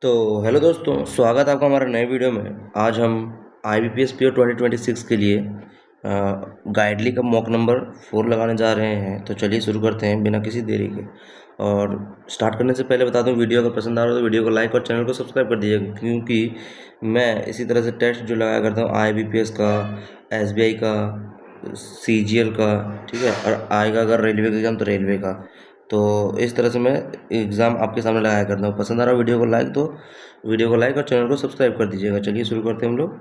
तो हेलो दोस्तों, स्वागत है आपका हमारे नए वीडियो में। आज हम IBPS PO 2026 के लिए गाइडली का मॉक नंबर 4 लगाने जा रहे हैं। तो चलिए शुरू करते हैं बिना किसी देरी के। और स्टार्ट करने से पहले बता दूं, वीडियो अगर पसंद आ रहा हो तो वीडियो को लाइक और चैनल को सब्सक्राइब कर दीजिएगा, क्योंकि मैं इसी तरह से टेस्ट जो लगाया करता हूँ IBPS का, SBI का, CGL का, ठीक है, और आएगा अगर रेलवे का एग्ज़ाम तो रेलवे का। तो इस तरह से मैं एग्ज़ाम आपके सामने लगाया करता हूँ। पसंद आ रहा वीडियो को लाइक दो, वीडियो को लाइक और चैनल को सब्सक्राइब कर दीजिएगा। चलिए शुरू करते हैं हम लोग।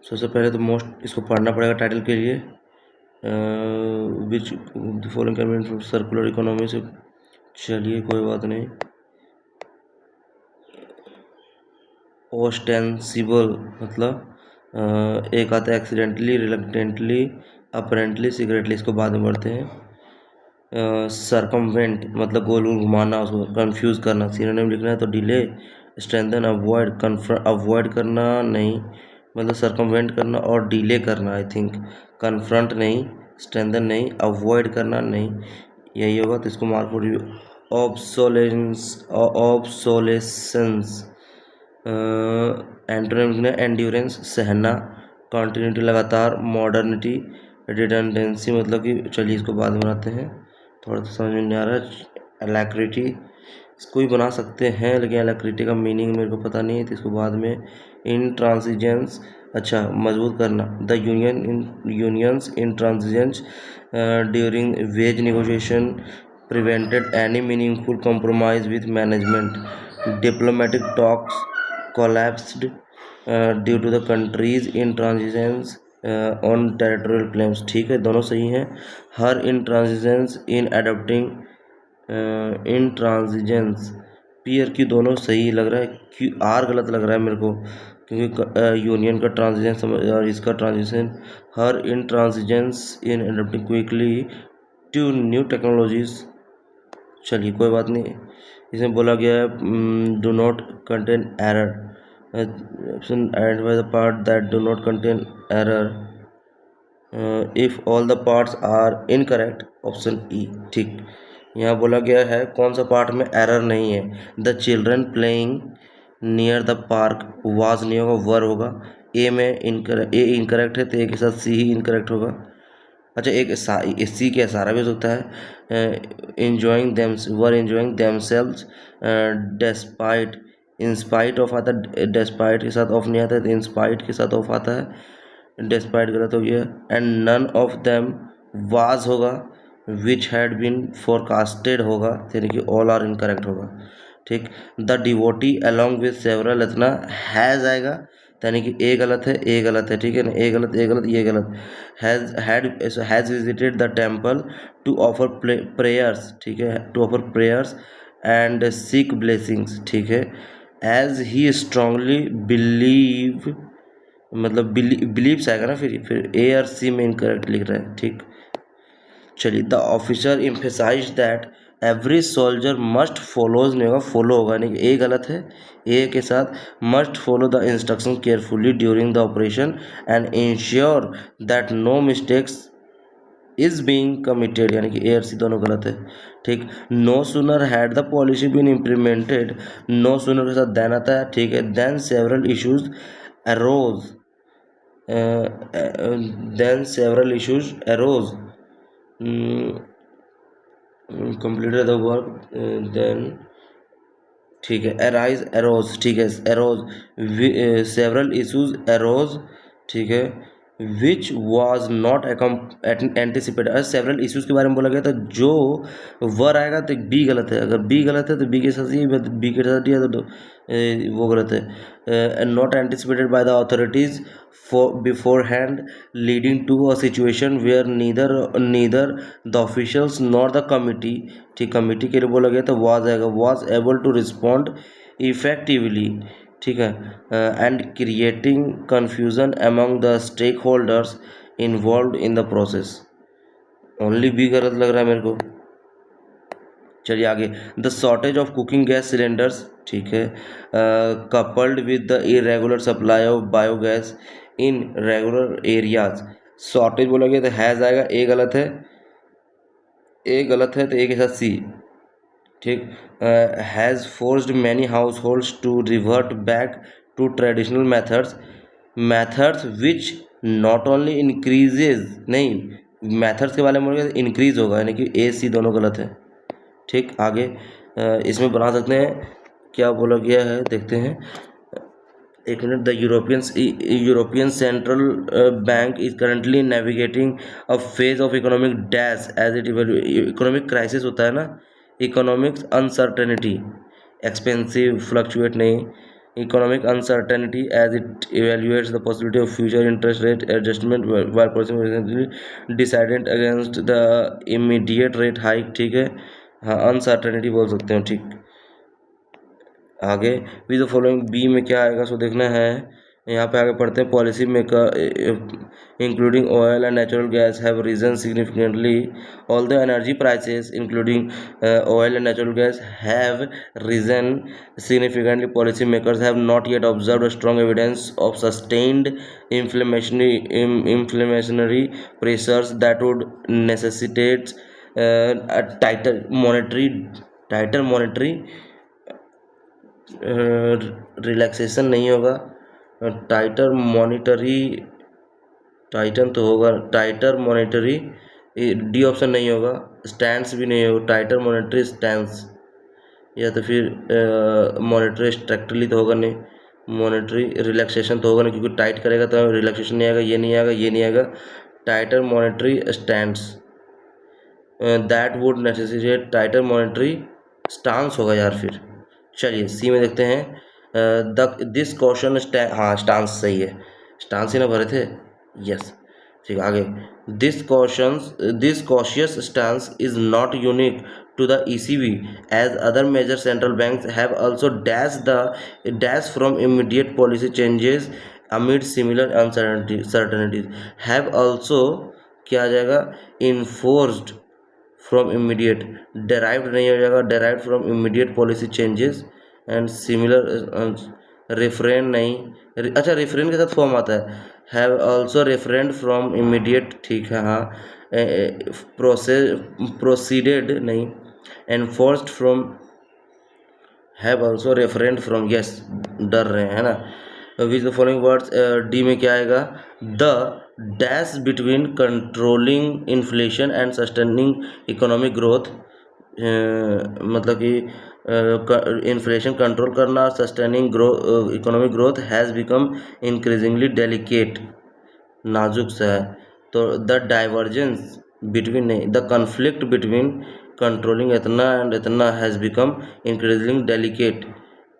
सबसे पहले तो मोस्ट इसको पढ़ना पड़ेगा टाइटल के लिए। Which following convent from circular economy से। चलिए कोई बात नहीं। ओस्टेंसिबल मतलब एक आता है एक्सीडेंटली, रिलक्टेंटली, अपरेंटली, सीक्रेटली। इसको बाद में पढ़ते हैं। सरकमवेंट मतलब गोल गोल घुमाना, उसको कंफ्यूज करना। सिनोनिम लिखना है तो डिले, स्ट्रेंथन, अवॉइड, अवॉइड करना नहीं, मतलब सरकमवेंट करना और डिले करना। आई थिंक कन्फ्रंट नहीं, स्ट्रेंथन नहीं, अवॉइड करना नहीं, यही होगा। तो इसको मार्क फॉर ऑब्सोलेसेंस। एंटोनिम लिखना है एंड्योरेंस, सहना, कॉन्टिन्यूटी लगातार, मॉडर्निटी, रिडंडेंसी मतलब कि, चलिए इसको बाद में बनाते हैं, थोड़ा सा समझ में नहीं आ रहा है। एलैक्रिटी इसको ही बना सकते हैं, लेकिन एलैक्रिटी का मीनिंग मेरे को पता नहीं है, तो इसको बाद में। इंट्रांसिजेंस, अच्छा, मजबूत करना। The unions intransigence during wage negotiation prevented any meaningful compromise with management. Diplomatic talks collapsed due to the countries intransigence on territorial claims. ठीक है, दोनों सही हैं। हर intransigence in adopting intransigence, peer की दोनों सही लग रहा है, क्यू आर गलत लग रहा है मेरे को, क्योंकि यूनियन का ट्रांजिजेंस और इसका transition. Her intransigence in adopting quickly to new technologies। चलिए कोई बात नहीं। इसमें बोला गया है do not contain error, option identify the part that do not contain error if all the parts are incorrect, option E. ठीक, यहाँ बोला गया है कौन सा पार्ट में एरर नहीं है। The children playing near the park, was नहीं होगा, वर होगा। ए में ए इनकरेक्ट है तो ए के साथ सी ही इनकरेक्ट होगा। अच्छा, एक सी के सारा भी हो सकता है। enjoying them were enjoying themselves despite, in spite of आता है, despite के साथ ऑफ नहीं आता है तो in spite के साथ ऑफ आता है। despite गलत हो गया। and none of them was होगा, which had been forecasted होगा, यानी कि all are incorrect होगा। ठीक, the devotee along with several, इतना हैज़ आएगा, यानी कि ए गलत है, ए गलत है, ठीक है ना, ए गलत, ए गलत, ये गलत। Has visited the temple to offer prayers, ठीक है, to offer prayers and seek blessings, ठीक है। एज ही स्ट्रांगली बिलीव, मतलब बिलीव्स आएगा ना, फिर ए और सी में इनकरेक्ट लिख रहा है। ठीक, चलिए। The officer emphasise that every soldier must follows नहीं होगा, फॉलो होगा, नहीं, ए गलत है। ए के साथ must follow the instruction carefully during the operation and ensure that no mistakes is being committed, यानी कि ए और सी दोनों गलत है। ठीक, no sooner had the policy been implemented, no sooner के साथ देन आता है, ठीक है। Then several issues arose, then several issues arose, completed the work, then, ठीक है। arise, arose, ठीक है, arose, several issues arose, ठीक है, which was not anticipated। Several issues के बारे में बोला गया था, जो वर आएगा तो बी गलत है, अगर बी गलत है तो बी के साथ ही, बी के साथ दिया तो वो गलत है। Not anticipated by the authorities for beforehand, leading to a situation where neither the officials nor the committee, ठीक, कमिटी के लिए बोला गया था, वाज आएगा, was able to respond effectively, ठीक है, and creating confusion among the stakeholders involved in the process. Only B गलत लग रहा है मेरे को। चलिए आगे। The shortage of cooking gas cylinders, ठीक है, coupled with the irregular supply of biogas in regular areas. Shortage बोला गया तो हैज़ आएगा, ए गलत है। ए गलत है तो ए के साथ सी, ठीक। Has forced many households to revert back to traditional methods, methods which not only increases, नहीं मैथड्स के बारे में बोलेंगे इंक्रीज होगा, यानी कि ए सी दोनों गलत है, ठीक। आगे इसमें बना सकते हैं, क्या बोला गया है देखते हैं, एक minute. The European central bank is currently navigating a phase of economic dash as it economic crisis होता है ना, इकोनॉमिक अनसर्टेनिटी, एक्सपेंसिव फ्लक्चुएट नहीं, economic uncertainty as it evaluates the possibility of future interest rate adjustment while policy decided against the immediate rate hike, ठीक है। हाँ uncertainty बोल सकते हो, ठीक। आगे विद द फॉलोइंग, बी में क्या आएगा सो देखना है। यहाँ पे आगे पढ़ते हैं, policy maker including oil and natural gas have risen significantly, all the energy prices including oil and natural gas have risen significantly, policy makers have not yet observed a strong evidence of sustained inflationary pressures that would necessitate a tighter monetary relaxation नहीं होगा, टाइटर monetary, Titan तो होगा, टाइटर monetary, D option नहीं होगा, stance भी नहीं होगा, टाइटर monetary stance, या तो फिर मॉनिटरी स्ट्रक्टरली तो होगा नहीं, मॉनिटरी रिलैक्सेशन तो होगा नहीं, क्योंकि टाइट करेगा तो रिलैक्सेशन नहीं आएगा, ये नहीं आएगा, ये नहीं आएगा, tighter monetary stance, that would necessitate tighter monetary stance होगा यार फिर। चलिए सी में देखते हैं, दिस क्वेश्चन, हाँ स्टांस सही है, स्टांस ही ना भरे थे, यस, ठीक। आगे this cautious stance is not unique to the ECB, as other major central banks have also dashed from immediate policy changes amid similar uncertainties, have also क्या आ जाएगा, enforced from immediate, derived नहीं हो जाएगा, derived from immediate policy changes and similar refrain नहीं, अच्छा refrain के साथ form आता है, have also refrained from immediate, ठीक है हाँ, proceeded नहीं, enforced from, have also refrained from, yes डर रहे हैं, है ना। विच द फॉलोइंग वर्ड्स, डी में क्या आएगा, the dash between controlling inflation and sustaining economic growth, मतलब कि इन्फ्लेशन कंट्रोल करना और sustaining economic growth has become increasingly delicate, नाजुक सा है, तो द डाइवर्जेंस बिटवीन नहीं, द कन्फ्लिक्ट बिटवीन कंट्रोलिंग इतना एंड इतना has become increasing delicate,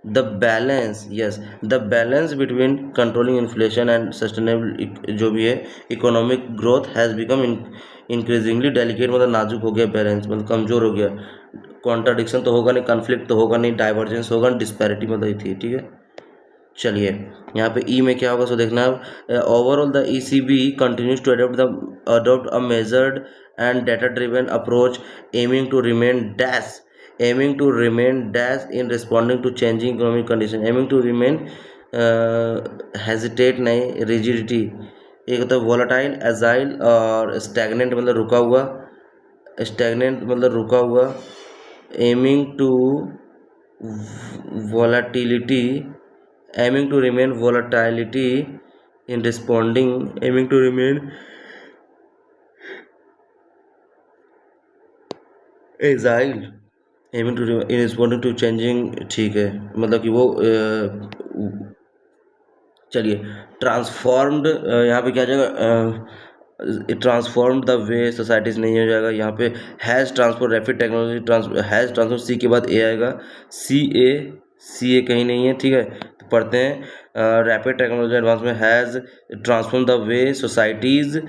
the balance, yes the balance between controlling inflation and sustainable जो भी है economic growth has become increasingly delicate, मतलब नाजुक हो गया, बैलेंस मतलब कमज़ोर हो गया, कॉन्ट्राडिक्शन तो होगा नहीं, कन्फ्लिक्ट तो होगा नहीं, डाइवर्जेंस होगा, डिस्पैरिटी मतलब ये थी, ठीक है। चलिए यहाँ पे ई में क्या होगा सो देखना, overall the ECB continues to adopt a measured and data driven approach aiming to remain dash in responding to changing economic condition, aiming to remain hesitate नहीं, रिजिडिटी, एक होता है वोलाटाइल, एजाइल और स्टैगनेंट मतलब रुका हुआ, स्टैगनेंट मतलब रुका हुआ, aiming to volatility, aiming to remain volatility in responding, aiming to remain agile, aiming to in responding to changing, ठीक है, मतलब कि वो चलिए ट्रांसफॉर्म्ड, यहाँ पे क्या आ जाएगा, ट्रांसफॉर्म्ड द वे सोसाइटीज़ नहीं हो जाएगा, यहाँ पे has transform rapid technology, has transform, C के बाद ए आएगा, सी ए कहीं नहीं है, ठीक है। तो पढ़ते हैं, rapid technology advancement has transform the way societies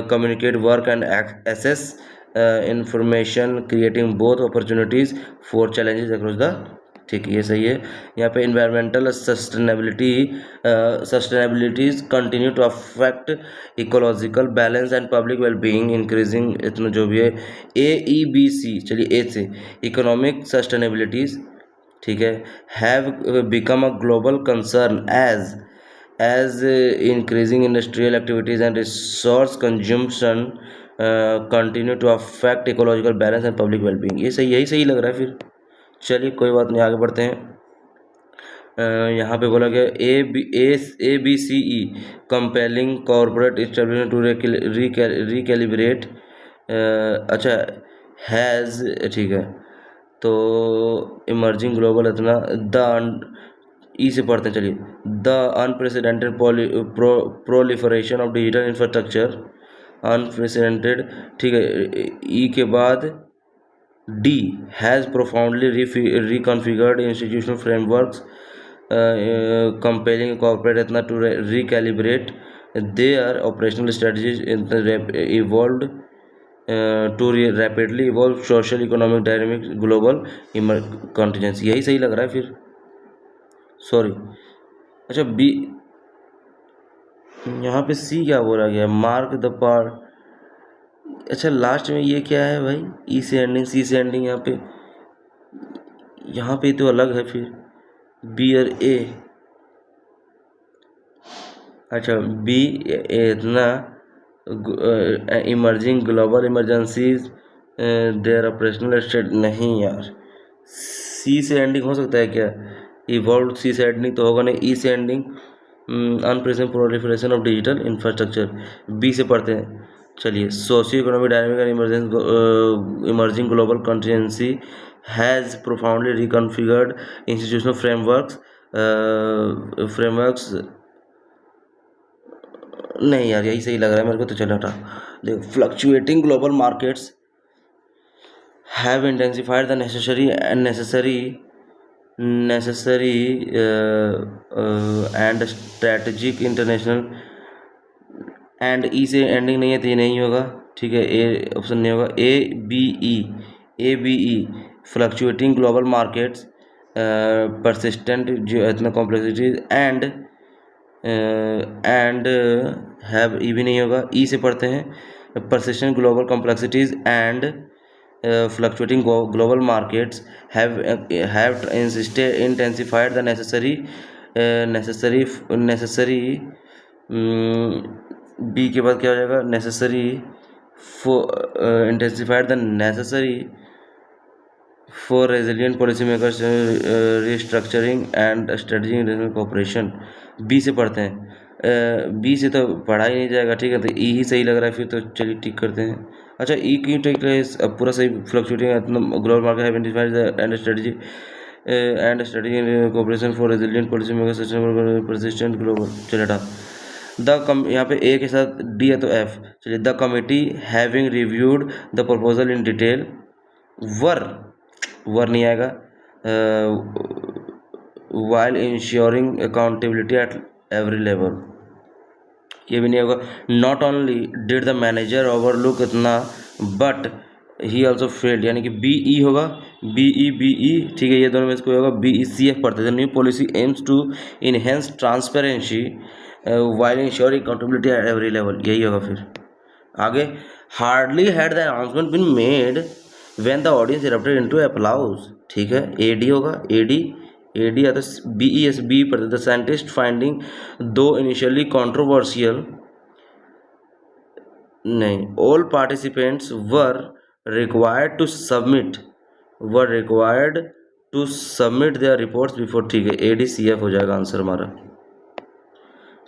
communicate work and access information, creating both opportunities for challenges across the, ठीक ये सही है। यहाँ पे environmental sustainabilities continue to affect ecological balance and public wellbeing increasing, इतना जो भी है, AEBC, चलिए ए से इकोनॉमिक सस्टेनेबिलिटीज, ठीक है, have become a global concern as increasing industrial activities and resource consumption continue to affect ecological balance and public wellbeing. ये सही, यही सही लग रहा है फिर। चलिए कोई बात नहीं, आगे बढ़ते हैं। यहाँ पे बोला गया A B C E compelling corporate establishment to recalibrate. अच्छा, हैज़, ठीक है। तो इमर्जिंग ग्लोबल इतना द ई से पढ़ते हैं, चलिए। The unprecedented proliferation of digital infrastructure, unprecedented, ठीक है। ई के बाद D has profoundly reconfigured institutional frameworks, compelling corporate इतना to recalibrate their operational strategies in the evolved to rapidly evolve social economic dynamics global contingency। यही सही लग रहा है फिर, सॉरी। अच्छा, बी, यहाँ पे सी क्या बोला गया, मार्क द पार्ट। अच्छा, लास्ट में ये क्या है भाई, ई से एंडिंग, सी से एंडिंग, यहाँ पे तो अलग है फिर, बी और ए। अच्छा, बी इतना emerging global emergencies their operational state, नहीं यार। सी से एंडिंग हो सकता है क्या, इवॉल्व सी से एंडिंग तो होगा नहीं। ई से ending unprecedented proliferation of digital infrastructure, B से पढ़ते हैं। चलिए, socio economic dynamic and emerging global contingency has profoundly reconfigured institutional frameworks. नहीं यार, यही सही लग रहा है मेरे को, तो चलो हटा। देखो, fluctuating global markets have intensified the necessary and strategic international, and E से एंडिंग नहीं है तो ये नहीं होगा, ठीक है। ए ऑप्शन नहीं होगा। A B E fluctuating global markets, persistent जो इतना कॉम्प्लेक्सिटीज एंड हैव, ई भी नहीं होगा। ई से पढ़ते हैं, persistent global complexities and fluctuating global markets have intensified the necessary B के बाद क्या हो जाएगा, necessary for intensified the necessary for resilient policy makers restructuring and strategy international cooperation. B से पढ़ते हैं, बी से तो पढ़ा ही नहीं जाएगा, ठीक है। तो ई ही सही लग रहा है फिर, तो चलिए ठीक करते हैं। अच्छा, ई क्यों ठीक है, अब पूरा सही। Fluctuating global market have identified and strategy cooperation for resilient policy makers sustainable persistent global, चलिए हटा। यहाँ पे ए के साथ डी है तो एफ, चलिए। The committee having reviewed the proposal in detail, were नहीं आएगा, while ensuring accountability at every level, ये भी नहीं होगा। Not only did the manager overlook इतना बट ही ऑल्सो फेल्ड, यानी कि बी ई होगा, बी ई, ठीक है। ये दोनों में इसको होगा बी ई सी एफ पढ़ते थे। New policy aims to enhance transparency while ensuring accountability at every level, यही होगा फिर। आगे, hardly had the announcement been made when the audience erupted into applause, ठीक है। ए डी होगा, ए डी या तो बी ई एस बी पढ़ते। The scientist finding though initially controversial, नहीं, all participants were required to submit their reports before, ठीक है। A D C F हो जाएगा आंसर हमारा,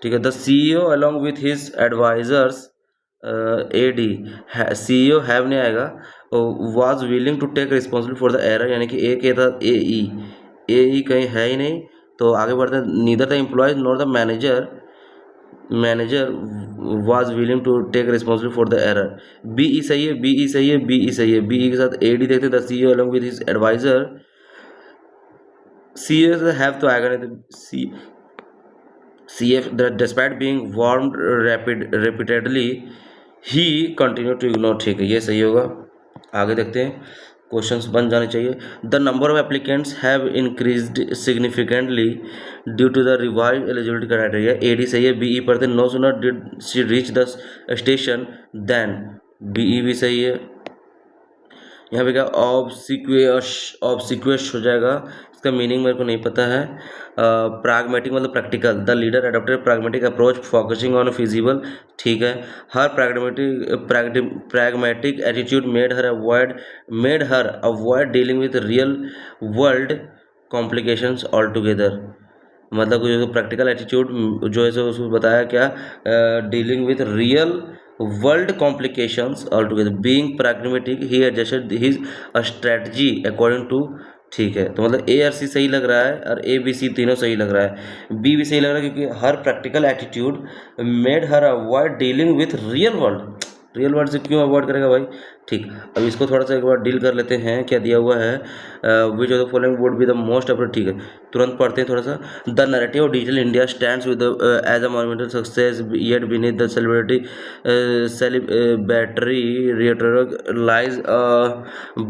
ठीक है। The CEO along with his advisers, A D, CEO have नहीं आएगा, was willing to take responsibility for the error, यानी कि ए के था ए ई कहीं है ही नहीं, तो आगे बढ़ते हैं। Neither the employees nor the manager was willing to take responsibility for the error, B E सही है, बी ई सही है, बी ई सही है। बी ई के साथ ए डी देखते, the CEO along with his adviser, CEO have तो आएगा नहीं, तो CF, that despite being warned repeatedly, he continued to ignore, ठीक है। ये सही होगा। आगे देखते हैं, क्वेश्चंस बन जाने चाहिए। The number of applicants have increased significantly due to the revise eligibility criteria, A D सही है। बी ई पढ़ते, no sooner did she reach the station then, B E भी सही है। यहाँ पे क्या ऑब्सिक्वेश हो जाएगा, इसका मीनिंग मेरे को नहीं पता है। प्राग्मेटिक मतलब practical, the leader adopted pragmatic approach focusing on feasible, ठीक है। हर pragmatic attitude made her avoid dealing with real world complications altogether। मतलब जो प्रैक्टिकल एटीट्यूड जो है सो उसको बताया क्या, dealing with real world complications all together, being pragmatic he adjusted his strategy according to, ठीक है। तो मतलब ए और सी सही लग रहा है और ए बी सी तीनों सही लग रहा है, बी भी सही लग रहा है क्योंकि her practical attitude made her avoid dealing with real world से क्यों अवॉइड करेगा भाई, ठीक। अब इसको थोड़ा सा एक बार डील कर लेते हैं, क्या दिया हुआ है, which of the following would be the most appropriate, ठीक है। तुरंत पढ़ते हैं थोड़ा सा। The narrative of digital India stands with as a monumental success yet beneath the celebratory rhetoric lies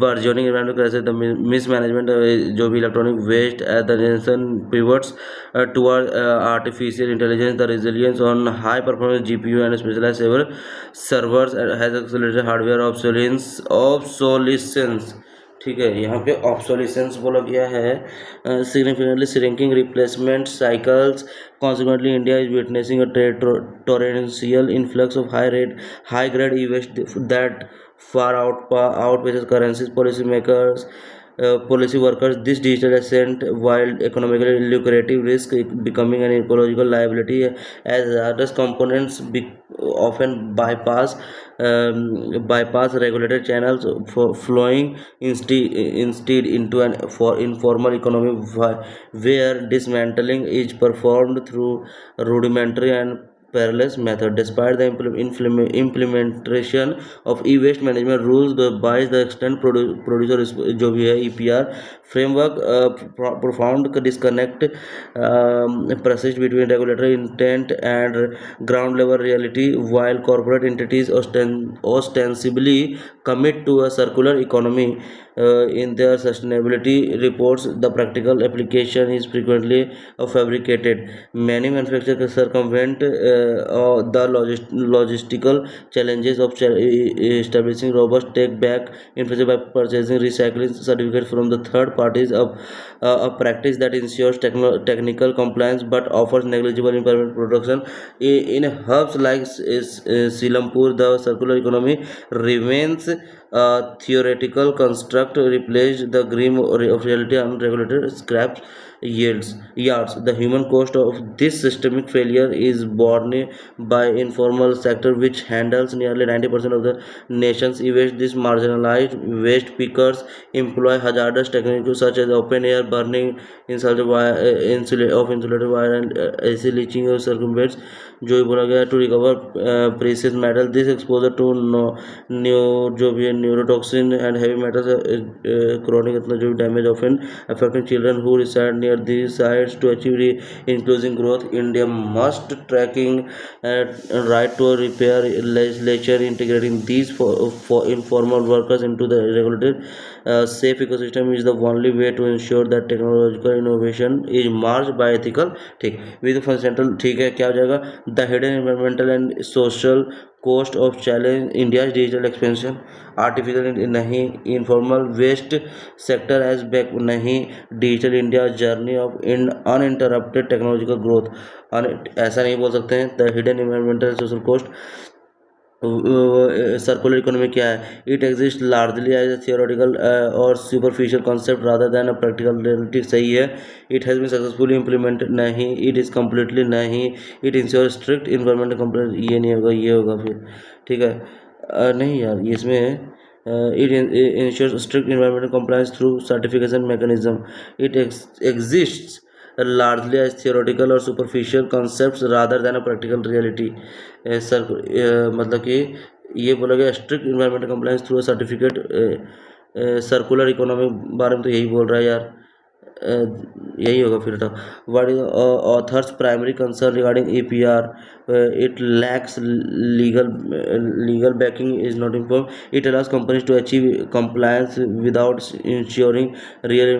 burgeoning environment crisis, the mismanagement जो भी electronic waste at the nation pivots toward artificial intelligence, the resilience on high performance GPU and specialized servers has accelerated hardware obsolescence, ठीक है। यहाँ पे obsolescence बोला गया है, significantly shrinking replacement cycles, consequently India is witnessing a torrential influx of high grade e-waste that far outpaces currencies policy workers. This digital ascent, while economically lucrative, risk becoming an ecological liability as others components often bypass regulated channels for flowing instead into an for informal economy where dismantling is performed through rudimentary and perilous method. Despite the implementation of e-waste management rules, by the extent producer जो भी है EPR framework, profound disconnect persists between regulatory intent and ground level reality. While corporate entities ostensibly commit to a circular economy in their sustainability reports, the practical application is frequently fabricated. Many manufacturers circumvent the logistical challenges of establishing robust take-back infrastructure by purchasing recycling certificates from the third parties, a practice that ensures technical compliance but offers negligible environmental protection. In hubs like Silampur, the circular economy remains a theoretical construct, replaced the grim of reality unregulated scrap yards. The human cost of this systemic failure is borne by informal sector, which handles nearly 90% of the nation's e-waste. These marginalized waste pickers employ hazardous techniques such as open air burning, insulated wire, of insulated wire, and acid leaching of circumvents जो भी बोला गया to recover precious metal. This exposure to जो भी है neurotoxin and heavy metals chronic मतलब जो भी damage often affecting children who reside near these sites to achieve inclusive growth. India must tracking right to repair legislature integrating these for informal workers into the regulated safe ecosystem is the only way to ensure that technological innovation is marked by ethical, ठीक with central, ठीक है। क्या हो जाएगा, the hidden environmental and social cost of challenge India's digital expansion, artificial नहीं, informal waste sector as back नहीं, digital India journey of uninterrupted technological growth। ऐसा नहीं बोल सकते हैं। The hidden environmental social cost, circular economy क्या है, it exist largely as a theoretical or superficial concept rather than a practical reality, सही है। It has been successfully implemented नहीं, इट इज़ कम्प्लीटली नहीं, it ensure strict environmental compliant, ये नहीं होगा, ये होगा फिर, ठीक है। नहीं यार, ये इसमें it ensures strict environmental compliance through certification mechanism. It exists largely as theoretical or superficial concepts rather than a practical reality. Sir मतलब कि ये बोला गया strict environmental compliance through certificate, circular economy बारे में तो यही बोल रहा है यार, यही होगा फिर। तो what is authors primary concern regarding EPR, it lacks legal backing, is not informed, it allows companies to achieve compliance without ensuring real,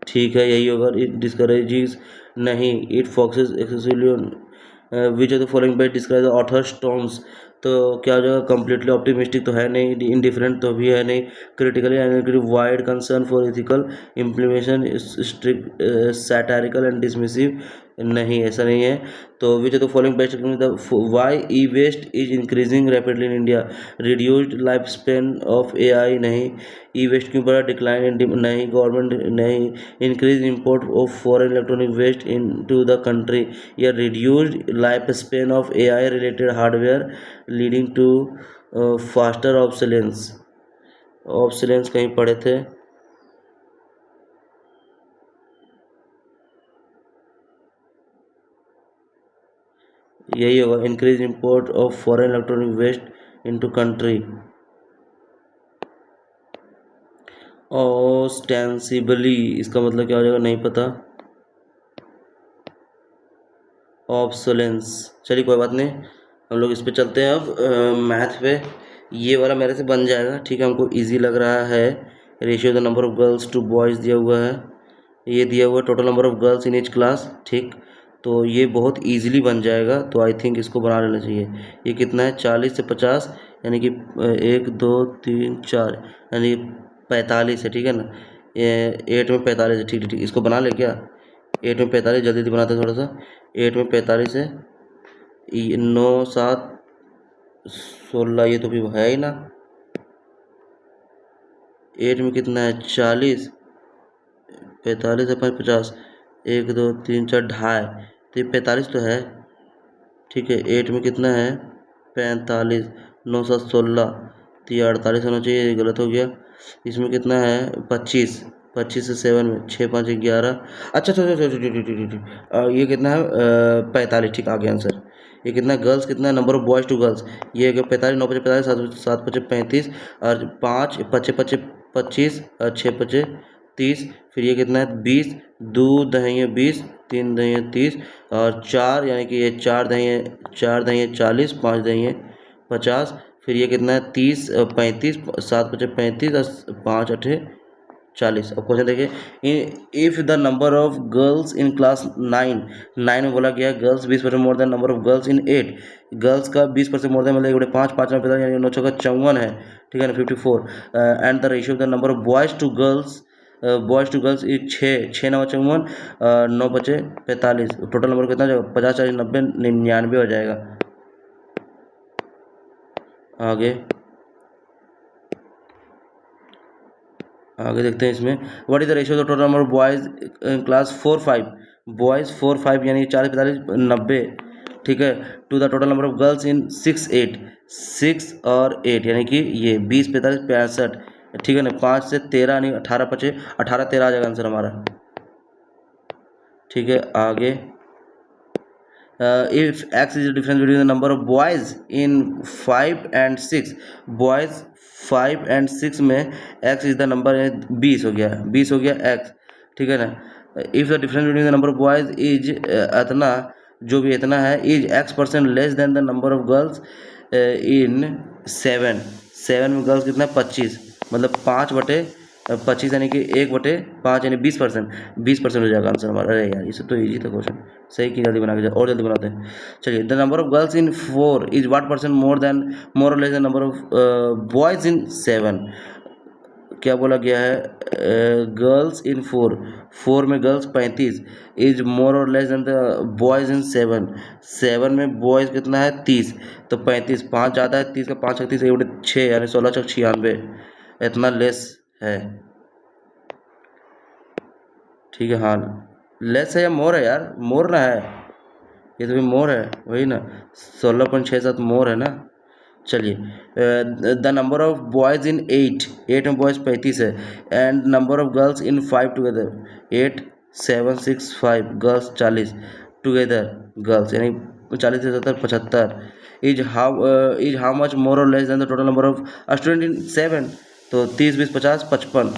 ठीक है, यही होगा। इट डिस्करेजेस नहीं, it focuses excessively on which of the following best describe the author stones, तो क्या हो जाएगा, completely optimistic तो है नहीं, इंडिफरेंट तो भी है नहीं, critically and wide concern for ethical implementation, strict satirical and dismissive, नहीं ऐसा नहीं है। तो which the following best why E waste is increasing rapidly in India, reduced life span of AI, नहीं। ई वेस्ट क्यों बढ़ा, डिक्लाइन इन, नहीं। Government, नहीं। Increase import of foreign electronic waste into the country, या reduced life span of AI related hardware leading to faster obsolescence. Obsolescence कहीं पढ़े थे, यही होगा, increase import of foreign electronic waste into country. Ostensibly इसका मतलब क्या हो जाएगा, नहीं पता। ऑब्सोलेंस, चलिए कोई बात नहीं, हम लोग इस पे चलते हैं अब मैथ पे। ये वाला मेरे से बन जाएगा, ठीक है, हमको इजी लग रहा है। Ratio the number of girls to boys दिया हुआ है, ये दिया हुआ है total number of girls in each class, ठीक। तो ये बहुत इजीली बन जाएगा, तो आई थिंक इसको बना लेना चाहिए। ये कितना है, 40 से 50, यानी कि 1 2 3 4, यानी 45 है, ठीक है ना। ये 8 में 45 है, ठीक है, ठीक, इसको बना ले क्या। 8 में 45, जल्दी जल्दी बनाते हैं थोड़ा सा। 8 में 45 है, 9 7 16, ये तो भी है ही ना। 8 में कितना है, 40, 45 है 50, 1 2 3 4 ढाई, तो ये 45 तो है, ठीक है। 8 में कितना है, 45, 9 7 16, तो ये 48 होना चाहिए, ये गलत हो गया। इसमें कितना है, 25, 25 से 7 में 6 5 11, अच्छा अच्छा अच्छा अच्छा, ये कितना है, 45, ठीक, आ गया आंसर। ये कितना है, गर्ल्स कितना है, number of boys to girls, ये 45, 9 5 45, 7 7 5 35, और 5 5 5 25, और 6 5 30, फिर ये कितना है, 20, 2 दहिए 20, 3 दहिए 30, और 4, यानी कि ये 4 दहिए 40, 5 दहिए 50, फिर ये कितना है, 30 35, 7 5 35, और 5 8 40। अब क्वेश्चन देखिए, if the number of girls in class 9 में बोला गया girls 20% more than number of girls in 8, girls का 20% मोर देन मतलब 5 5 में 50, यानी 9 चौका 54 है, ठीक है ना, 54। And the ratio of the number of boys to girls is 6 9 54, 9 बचे 45, टोटल नंबर कितना जाएगा, 50 40 90 99 हो जाएगा। आगे देखते हैं इसमें, what is the ratio of total number of boys in class 4 5, boys 4 5 यानी 40 45 90, ठीक है, to the total number of girls in 6 8, 6 और 8, यानी कि ये 20 45 65, ठीक है ना, 5 से 13 यानी 18 5 18 13 आ जाएगा आंसर हमारा, ठीक है। आगे, if x is the difference between the number of boys in 5 and 6, boys 5 and 6 में x is the number है 20 हो गया, 20 हो गया x, ठीक है ना। if the difference between the number of boys is इतना, जो भी इतना है, is x% less than the number of girls in 7, 7 में गर्ल्स कितना है 25, मतलब 5/25, यानी कि 1/5 यानी 20% हो जाएगा आंसर हमारा। अरे यार ये सब तो ईजी था क्वेश्चन, सही की, जल्दी बना के और जल्दी बनाते हैं। चलिए, the number of girls in 4 is what percent more और less than number of boys in 7, क्या बोला गया है, गर्ल्स इन 4 में गर्ल्स 35 इज मोर और less than the boys in 7, 7 में बॉयज़ कितना है 30, तो 35, 5 ज़्यादा है, 30 का 5 36 6, यानी 16 6 96, इतना लेस है, ठीक है। हाँ, लेस है या मोर है यार, मोर ना है, ये तो भी मोर है, वही ना, 16.67 मोर है ना। चलिए, द नंबर ऑफ बॉयज़ इन 8 में बॉयज़ 35 है, and number of girls in 5 together 8 7 6 5, girls 40 together girls, यानी 40 से 70 75, इज हाउ मच मोर और less than the total number of student in 7, तो 30 20 50 55,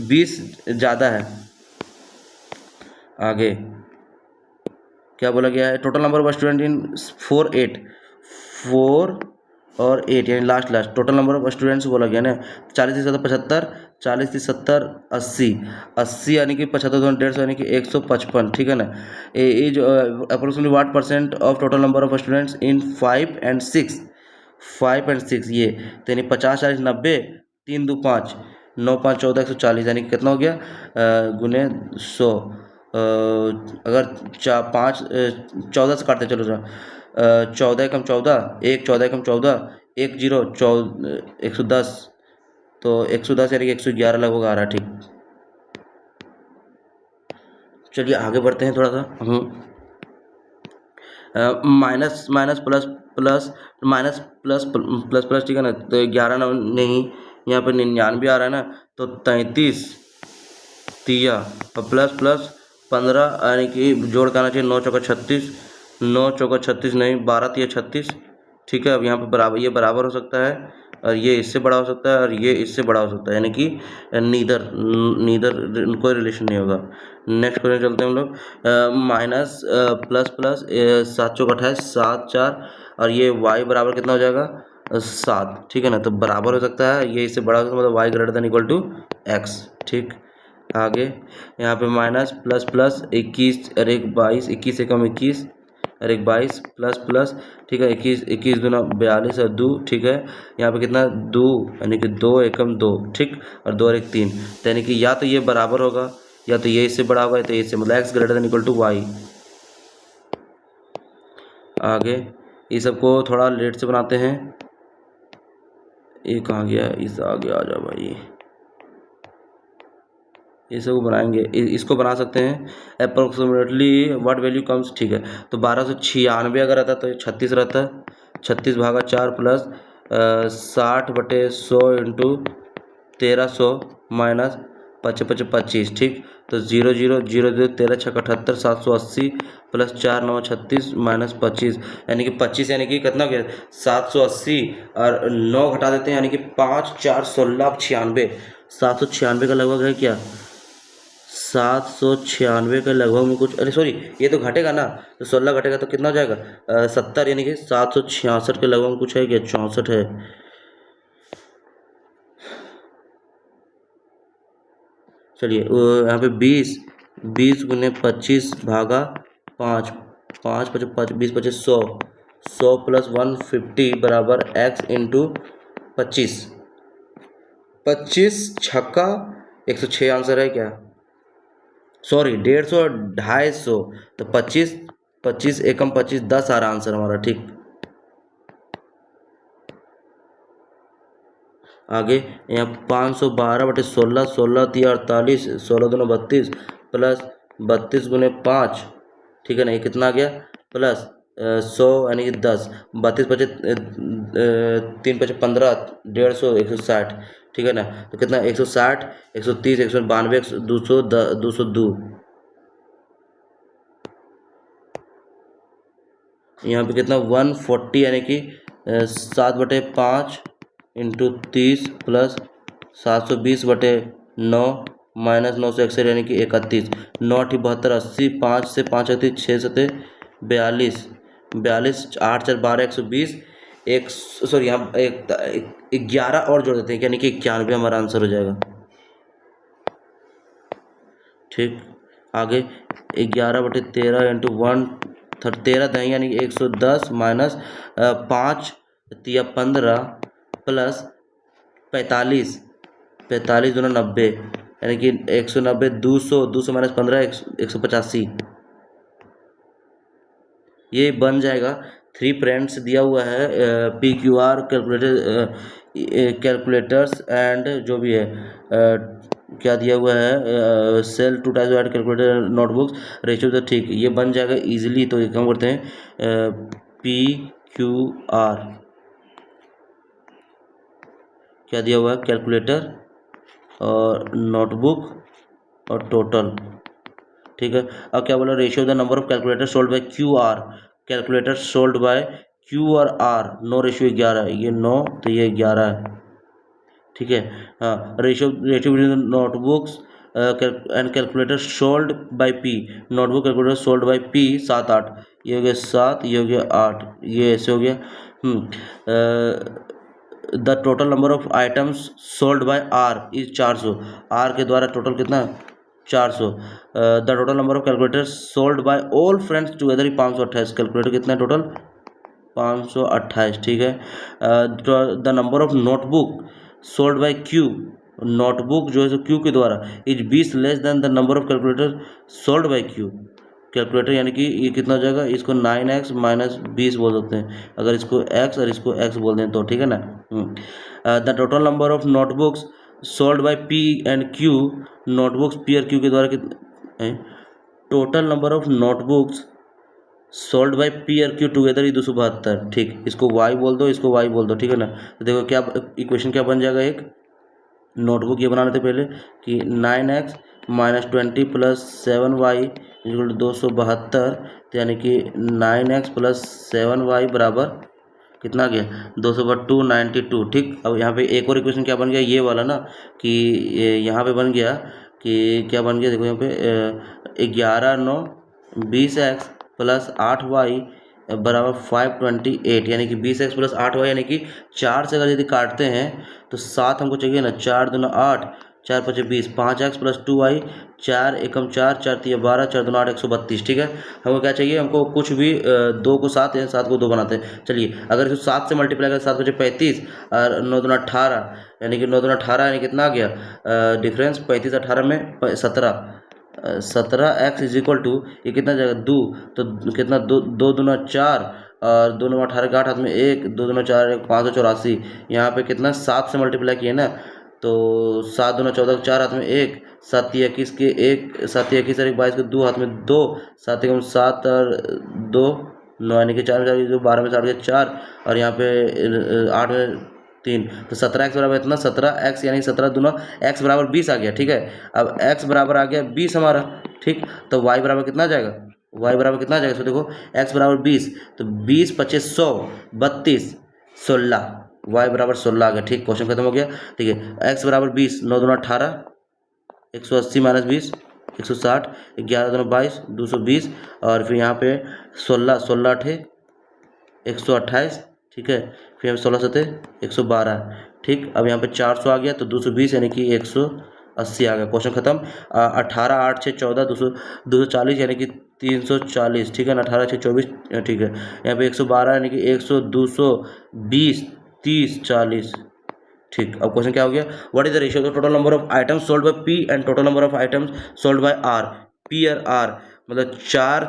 20 ज़्यादा है। आगे क्या बोला गया है, total number of student in 4 और 8, यानी last total number of students बोला गया ना, 40 से 70 75, 40 से 70 80, 80 यानी कि 75 2 150, यानी कि 155, ठीक है ना। Is approximately what % of total number of students in 5 and 6, 5 and 6 ये, तो यानी 50 40 90, 3 2 5, 9 5 14 140, यानी कि कितना हो गया गुने 100। अगर 14 से काटते चलो जरा, 14 एकम 14, 1 14 एकम 14, 1 0 110, तो 110 यानी कि 111 लगभग आ रहा है। ठीक, चलिए आगे बढ़ते हैं थोड़ा सा। Minus minus plus plus minus plus plus plus, ठीक है ना, तो 11 नहीं, यहाँ पे 99 आ रहा है ना, तो 33 तिया और प्लस प्लस 15, यानी कि जोड़ के आना चाहिए 9 चौका 36, 9 चौका 36 नहीं, 12 तिया 36। ठीक है, अब यहाँ पे बराबर, ये बराबर हो सकता है और ये इससे बड़ा हो सकता है और ये इससे बड़ा हो सकता है, यानी कि नीदर नीदर कोई रिलेशन नहीं होगा। नेक्स्ट क्वेश्चन चलते हैं हम लोग। माइनस प्लस प्लस 7 चौका 28, 7 4, और ये y बराबर कितना हो जाएगा 7। ठीक है ना, तो बराबर हो सकता है, ये इससे बड़ा हो सकता है, मतलब y greater than equal to x। ठीक, आगे यहाँ पे माइनस प्लस प्लस 21 और 1 22, 21 से कम 21 और 1 22 प्लस प्लस, ठीक है, 21 21 दूना 42 और 2, ठीक है, यहाँ पे कितना 2, यानी कि 2 एकम 2, ठीक, और 2 और 1 3, तो यानी कि या तो ये बराबर होगा या तो ये इससे बड़ा होगा या तो इससे, मतलब x greater than equal to Y. आगे ये सबको थोड़ा लेट से बनाते हैं। ये कहाँ गया, इस आगे आ जाओ भाई, ये सब बनाएंगे, इसको बना सकते हैं अप्रोक्सीमेटली व्हाट वैल्यू कम्स। ठीक है, तो 1296 अगर रहता तो 36 रहता, 36 भागा 4 प्लस 60/100 इंटू 1300 माइनस 5 5 25, ठीक, तो 0 0 0 0 13 6 78 780 प्लस 4 9 36 माइनस 25, यानी कि 25, यानी कि कितना गया 780 और 9 घटा देते हैं, यानी कि 5 4 16 96, 796 का लगभग है क्या, 796 के लगभग में कुछ, अरे सॉरी ये तो घटेगा ना, तो 16 घटेगा तो कितना हो जाएगा 70, यानी कि 766 के लगभग में कुछ है क्या, 64 है। चलिए यहाँ पे 20 गुने 25 भागा 5, 5 5 20 25 100, 100 प्लस 150 बराबर x इंटू 25, 25 छक्का 106 आंसर है क्या, सॉरी 150 250, तो 25 25 एकम 25 10 आ रहा आंसर हमारा। ठीक, आगे यहाँ 512/16, 16 तिया 48, 16 दूना 32 प्लस 32 गुने 5, ठीक है ना, ये कितना आ गया प्लस 100, यानी कि 10, 32 पचे 3 पचे 15, 150 160, ठीक है ना, तो कितना 160 130 192 200 202, यहाँ पे कितना 140, यानी कि 7/5 इंटू 30 प्लस 720/9 माइनस 961, यानी कि 31, 9 8 72 80, 5 से 5 आती 6 सते 42, 42 8 4 12 120, एक सॉरी यहाँ एक 11 और जोड़ देते हैं, यानी कि 91 हमारा आंसर हो जाएगा। ठीक, आगे 11/13 इंटू 1 13 दही, यानी कि 110 माइनस 5 तिया 15 प्लस 45 45 दूना 90, यानी कि 190, 200 माइनस 15 185, ये बन जाएगा। 3 फ्रेंड्स दिया हुआ है, PQR कैलकुलेटर्स एंड जो भी है क्या दिया हुआ है, sell 2 types and calculator notebooks ratio, तो ठीक ये बन जाएगा इजीली। तो ये काम करते हैं PQR क्या दिया हुआ है, कैलकुलेटर और नोटबुक और टोटल, ठीक है। अब क्या बोला, ratio the number of calculator sold bye QR, calculator sold bye Q और R, 9 रेशियो 11, ये 9 तो ये 11 है, ठीक है। हाँ, ratio between notebooks and calculator sold bye P, notebook calculator sold bye P 7 8, ये हो गया 7, ये हो गया 8, ये ऐसे हो गया। The total number of items sold bye R is 400, R के द्वारा टोटल कितना 400। The total number of calculator sold bye all friends together 528, calculator कितना है टोटल 528, ठीक है। The number of notebook sold by Q, notebook जो है सो Q के द्वारा is 20 less than the number of calculator sold by Q. Calculator यानी कि ये कितना हो जाएगा, इसको 9x माइनस 20 बोल सकते हैं, अगर इसको x और इसको x बोल दें तो, ठीक है ना। The total number of notebooks sold by P and Q, notebooks P और क्यू के द्वारा कितने, total number of notebooks sold by P और क्यू टुगेदर ही 272, ठीक। इसको y बोल दो, इसको y बोल दो, ठीक है ना। तो देखो क्या इक्वेशन क्या बन जाएगा, एक नोटबुक ये बनाने थे पहले कि 9x minus 20 plus 7y equal 272, तो यानी कि 9x प्लस 7y बराबर कितना गया, 2/292, ठीक। अब यहाँ पे एक और इक्वेशन क्या बन गया, ये वाला ना, कि यहाँ पे बन गया कि क्या बन गया, देखो यहाँ पे 11/9 20x प्लस 8y बराबर 528, यानी कि 20x प्लस 8y, यानी कि 4 से अगर यदि काटते हैं तो 7 हमको चाहिए ना, 4 दूना 8, 4 5 20, 5x प्लस 2y, 4 एकम 4, 4 3 12, 4 दूना 8 132, ठीक है। हमको क्या चाहिए, हमको कुछ भी 2 को 7 या 7 को 2 बनाते हैं। चलिए अगर इसको 7 से मल्टीप्लाई करें, 7 बचे 35 और 9 दूना 18, यानी कि 9 दूना 18 यानी कितना आ गया डिफरेंस 35 18 में 17, 17x इज इक्वल टू ये कितना जाएगा 2, तो कितना 2 दूना 4 और 2 9 18 के 8 हाथ में 1, 2 दूना 4 584, यहाँ पे कितना 7 से मल्टीप्लाई किए ना, तो 7 दूना 14 के 4 हाथ में 1, 7 21 के 1, 7 21 और 22 के 2 हाथ में 2, 7 एकम 7 और 2 9, यानी कि 4 4 12 में 7 के 4 और यहाँ पे 8 में 3, तो 17x बराबर इतना 17x, यानी 17 दूना x बराबर 20 आ गया, ठीक है। अब x बराबर आ गया 20 हमारा, ठीक। तो y बराबर कितना आ जाएगा, y बराबर कितना आ जाएगा, तो देखो x बराबर 20, तो 20 25 100 32 16, y बराबर 16 आ गया, ठीक। क्वेश्चन खत्म हो गया, ठीक है। x बराबर 20, 9 दूना 18, 180 माइनस 20 160, 11 दूना 22 220, और फिर यहाँ पे 16 16 अठे 128, ठीक है। फिर यहाँ 16 सतह 112, ठीक। अब यहाँ पे 400 आ गया, तो 220 यानी कि 180 आ गया, क्वेश्चन खत्म। 18 8 6 14 240 यानी कि 340, ठीक है ना। 18 6 24, ठीक है। यहाँ पे 112 यानी कि 100 220 30 40, ठीक। अब क्वेश्चन क्या हो गया, what is the ratio of total number of items sold by P and total number of items sold by R. P और आर मतलब 4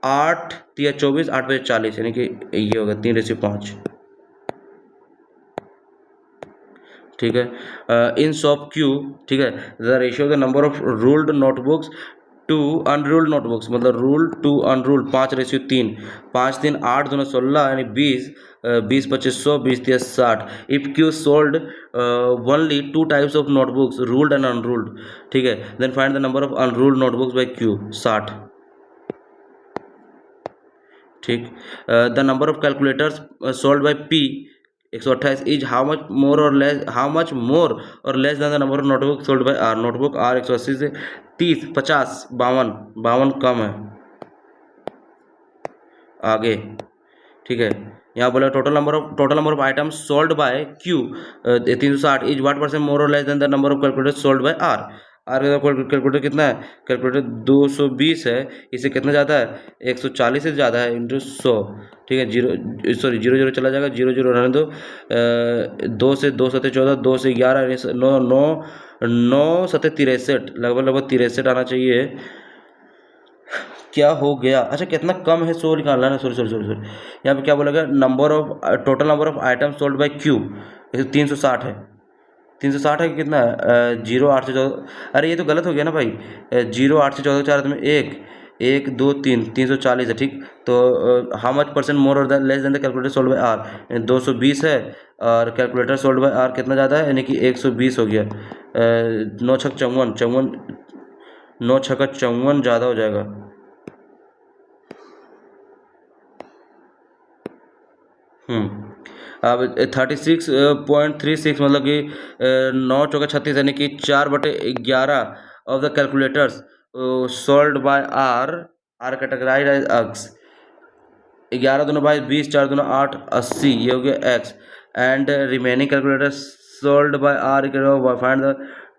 8 3 24 8 बजे 40, यानी कि ये होगा 3:5, ठीक है। इन शॉप क्यू, ठीक है, the ratio of the number of ruled notebooks to unruled notebooks, मतलब रूल्ड टू अनरूल्ड 5:3, 5 3 8 दूना 16 यानी 20, 20 25 100, 20 30 60। If Q sold only 2 types of notebooks ruled and unruled, ठीक है, then find the number of unruled notebooks by Q 60, ठीक। The number of calculators sold by P 128 is how much more और less, how much more और less than the number of notebook sold by R. Notebook R 180 से 30 50 52 कम है आगे, ठीक है। यहाँ बोला total number of items sold by Q 360 is what percent more और less than the number of calculator sold by R. R का calculator कितना है, कैलकुलेटर 220 है, इसे कितना ज़्यादा है 140 से ज़्यादा है इंटू 100, ठीक है। जीरो सॉरी जीरो जीरो चला जाएगा, जीरो जीरो रहने दो, 2 से 2 सतह 14, 2 से 11 9 9 9 सतह 63, लगभग लगभग 63 आना चाहिए। क्या हो गया, अच्छा कितना कम है, 100 निकालना है, सॉरी सॉरी सॉरी सॉरी, यहाँ पे क्या बोला गया, number of total number of item sold by Q 360 है, 360 है कि कितना है 0 8 से 14, अरे ये तो गलत हो गया ना भाई, 0 8 से 14 4 में 1 1 2 3 340 है, ठीक। तो हाउ मच परसेंट मोर और less than the calculator sold by R 220 है, और कैलकुलेटर सोल्ड बाय आर कितना ज़्यादा है, यानी कि 120 हो गया, 9 छक 54 9 छक्का 54 ज़्यादा हो जाएगा। अब 36.36 मतलब कि 9 चौका 36, यानी कि 4/11 of the calculators sold by R categorize as X. 11 दूना 22 20, 4 दूना 8 80, ये हो गया X, and remaining calculator sold by R find the,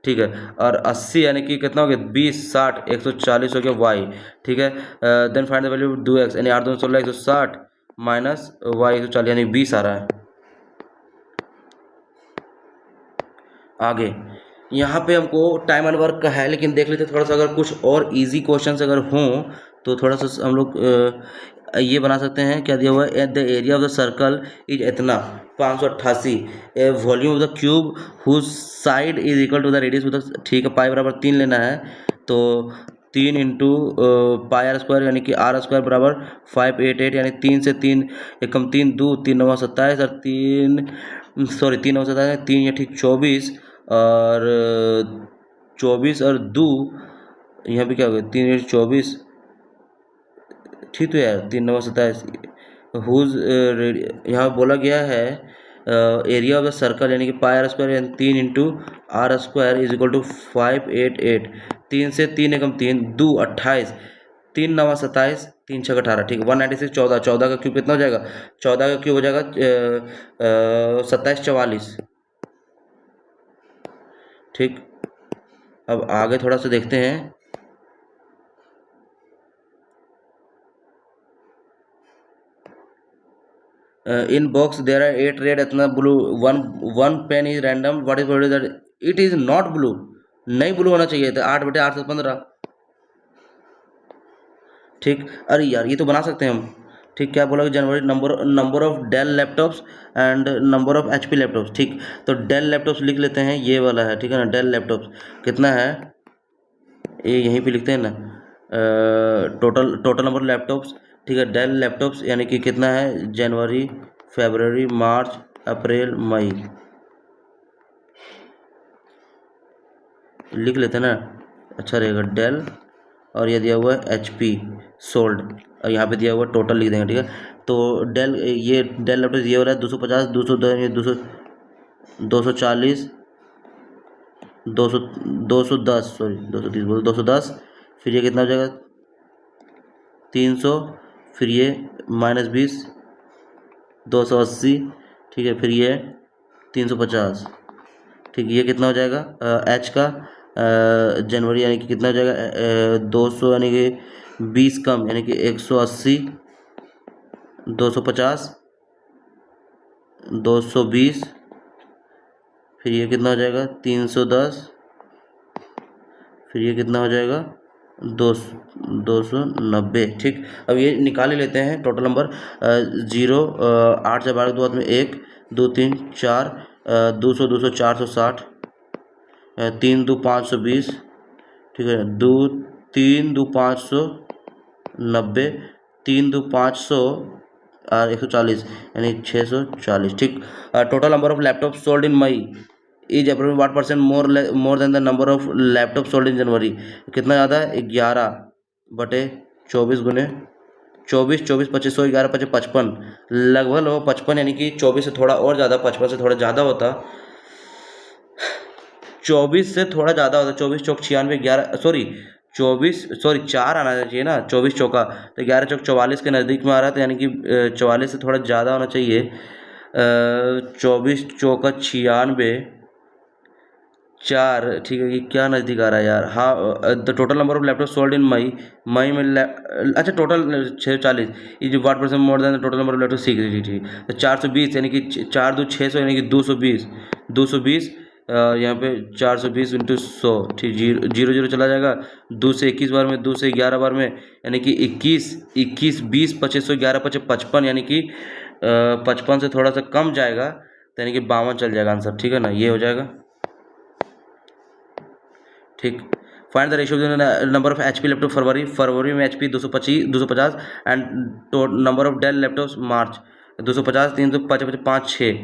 ठीक है। और 80 यानी कि कितना हो गया 20 60 140 हो गया वाई, ठीक है। Then find the value do X, यानी 8 दूना 16 160 माइनस वाई 140 यानी 20 आ रहा है। आगे यहाँ पे हमको टाइम एंड वर्क का है, लेकिन देख लेते थोड़ा सा, अगर कुछ और इजी क्वेश्चंस अगर हों तो थोड़ा सा हम लोग ये बना सकते हैं। क्या दिया हुआ है, at the area of the circle is इतना 588, volume of the cube whose side is equal to the radius, ठीक है, पाई बराबर 3 लेना है, तो 3 इंटू पाई आर स्क्वायर यानी कि आर स्क्वायर बराबर 588, यानी 3 से 3 एकम 3 2 3 9 27 और 3 9 27 3 या ठीक 24 और 24 और 2 यहाँ पे क्या हो गया 3 24, ठीक तो यार 3 9 27 हुज यहाँ बोला गया है एरिया ऑफ द सर्कल यानी कि पाई आर स्क्वायर यानी 3 into R square is equal to 588, 3 से 3 एकम 3 2 28 3 9 27 3 6 18, ठीक है, 196 14, 14 का क्यूब कितना हो जाएगा, 14 का क्यूब हो जाएगा 27 44, ठीक। अब आगे थोड़ा सा देखते हैं। In box there are 8 red इतना blue, one pen is random, what is that, it is not blue, नहीं ब्लू होना चाहिए था, 8/8 से 15, ठीक। अरे यार ये तो बना सकते हैं हम, ठीक। क्या बोला कि जनवरी number of Dell laptops and number of HP laptops, ठीक। तो डेल लैपटॉप्स लिख लेते हैं, ये वाला है, ठीक है ना, डेल लैपटॉप्स कितना है, ये यहीं पे लिखते हैं ना, टोटल नंबर लैपटॉप्स, ठीक है, डेल लैपटॉप्स यानी कि कितना है, जनवरी फरवरी मार्च अप्रैल मई, लिख लेते हैं ना, अच्छा रहेगा, डेल और ये दिया हुआ है एचपी सोल्ड और यहाँ पे दिया हुआ टोटल लिख देंगे, ठीक है। तो डेल ये डेल लैपटॉप ये हो रहा है 250 240 210 सॉरी 230 बोल 210, फिर ये कितना हो जाएगा 300, फिर ये -20 280, ठीक है, फिर ये 350, ठीक। ये कितना हो जाएगा एच का जनवरी यानी कि कितना हो जाएगा 200 यानी कि 20 कम यानी कि 180 250 220, फिर ये कितना हो जाएगा 310, फिर ये कितना हो जाएगा 290, ठीक। अब ये निकाल ही लेते हैं टोटल नंबर, 0 8 से 12 दो हाथ में 1 2 3 4 200 200 460 3 2 520, ठीक है, 2 3 2 590 3 2 500 और 140 यानी 640, ठीक। Total number of laptop sold in May is approximate what percent more than the number of laptop sold in January, कितना ज़्यादा है 11/24 गुने 24 24 25 11 25 55, लगभग 55 यानी कि 24 से थोड़ा और ज़्यादा, 55 से थोड़ा ज़्यादा होता, 24 से थोड़ा ज़्यादा होता, 24 चौक 96 11 सॉरी 4 आना चाहिए ना, 24 चौका तो 11 चौक 44 के नज़दीक में आ रहा था, यानी कि 44 से थोड़ा ज़्यादा होना चाहिए, 24 चौका 96 4, ठीक है, ये क्या नज़दीक आ रहा है यार, हाँ the total number of laptop sold in May में अच्छा टोटल 640 ये जो what percent more than total number of laptop 6, ठीक। तो 420 यानी कि 4 2 600 यानी कि 220 यहाँ पे 420 इंटू 100, ठीक, 0 0 चला जाएगा, 2 से 21 बार में 2 से 11 बार में यानी कि 21 21 20 25 11 25 55 यानी कि 55 से थोड़ा सा कम जाएगा, तो यानी कि 52 चल जाएगा आंसर, ठीक है ना, ये हो जाएगा, ठीक। Find the ratio number of HP laptop फरवरी में HP 250 and number of Dell laptop March 250 355 5 6,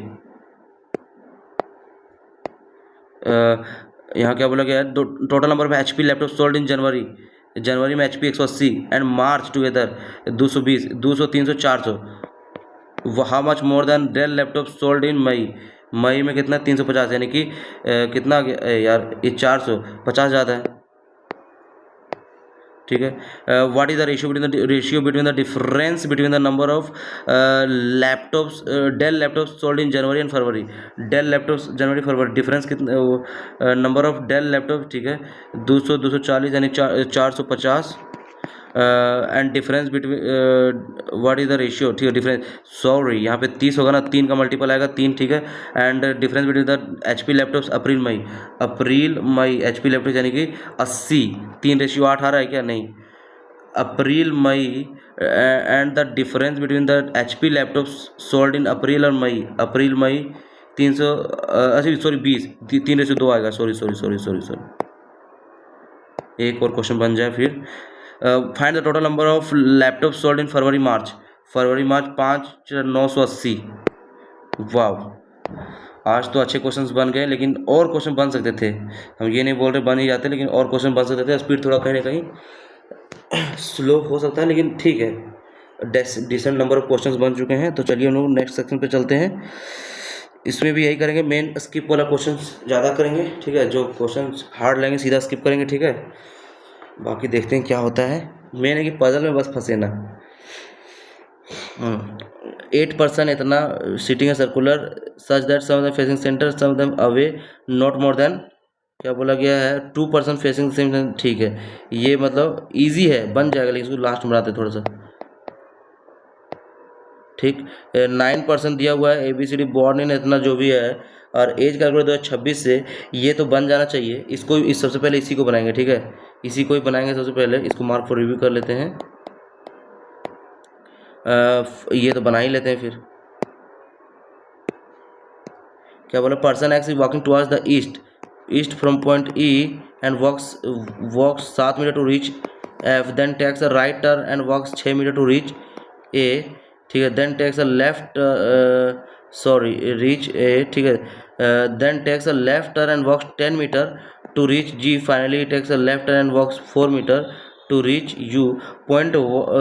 यहाँ क्या बोला गया है, total number of HP laptop sold in January में HP 180 and March together 220 200 300 400, how much more than Dell laptop sold in May में कितना 350 यानी कि कितना यार ये 450 ज़्यादा है, ठीक है। What is the ratio between the difference between the number of laptops Dell laptops sold in January and February, Dell laptops January February difference कितना, नंबर ऑफ डेल लैपटॉप, ठीक है, 200 240 यानी 450 and difference between what is the ratio, ठीक है, difference, sorry यहाँ पे 30 होगा ना, 3 का मल्टीपल आएगा 3, ठीक है। And difference between the H P laptops April May H P laptop यानी कि 80, 3:8 आ रहा है क्या, नहीं, April May and the difference between the H P laptops sold in April और मई, अप्रैल मई 300, अच्छा सॉरी 20, 3:2 आएगा, sorry sorry sorry sorry sorry. एक और क्वेश्चन बन जाए फिर। Find the total number of laptop sold in February March, 5,980। वाह, आज तो अच्छे क्वेश्चंस बन गए, लेकिन और क्वेश्चन बन सकते थे, हम ये नहीं बोल रहे बन ही जाते, लेकिन और क्वेश्चन बन सकते थे। स्पीड थोड़ा कहीं ना कहीं स्लो हो सकता है, लेकिन ठीक है, डिसेंट नंबर ऑफ क्वेश्चंस बन चुके हैं। तो चलिए हम लोग नेक्स्ट सेक्शन पे चलते हैं। इसमें भी यही करेंगे, मेन स्किप वाला क्वेश्चंस ज़्यादा करेंगे, ठीक है, जो क्वेश्चंस हार्ड लेंगे सीधा स्किप करेंगे, ठीक है। बाकी देखते हैं क्या होता है, मेन है कि पजल में बस फंसे ना। 8% इतना सीटिंग है circular such that some of the facing center some of them away not more than, क्या बोला गया है, 2% फेसिंग सेंटर, ठीक है, ये मतलब इजी है, बन जाएगा, लेकिन इसको लास्ट में बनाते थोड़ा सा, ठीक। 9% दिया हुआ है, ABCD बॉर्न इन इतना जो भी है, और एज कैलकुलेट 2026 से, ये तो बन जाना चाहिए। इसको इस सबसे पहले इसी को बनाएंगे, ठीक है, इसी को ही बनाएंगे सबसे पहले, इसको मार्क फॉर रिव्यू कर लेते हैं। ये तो बना ही लेते हैं फिर। क्या बोला, person x is walking towards the east, east from point E and walks 7 meter to reach F, then takes a right turn and walks 6 meter to reach A, ठीक है, then takes a left, sorry reach A, ठीक है, then takes a left turn and walks 10 meter to reach G, finally takes a left turn and walks 4 meter to reach U point,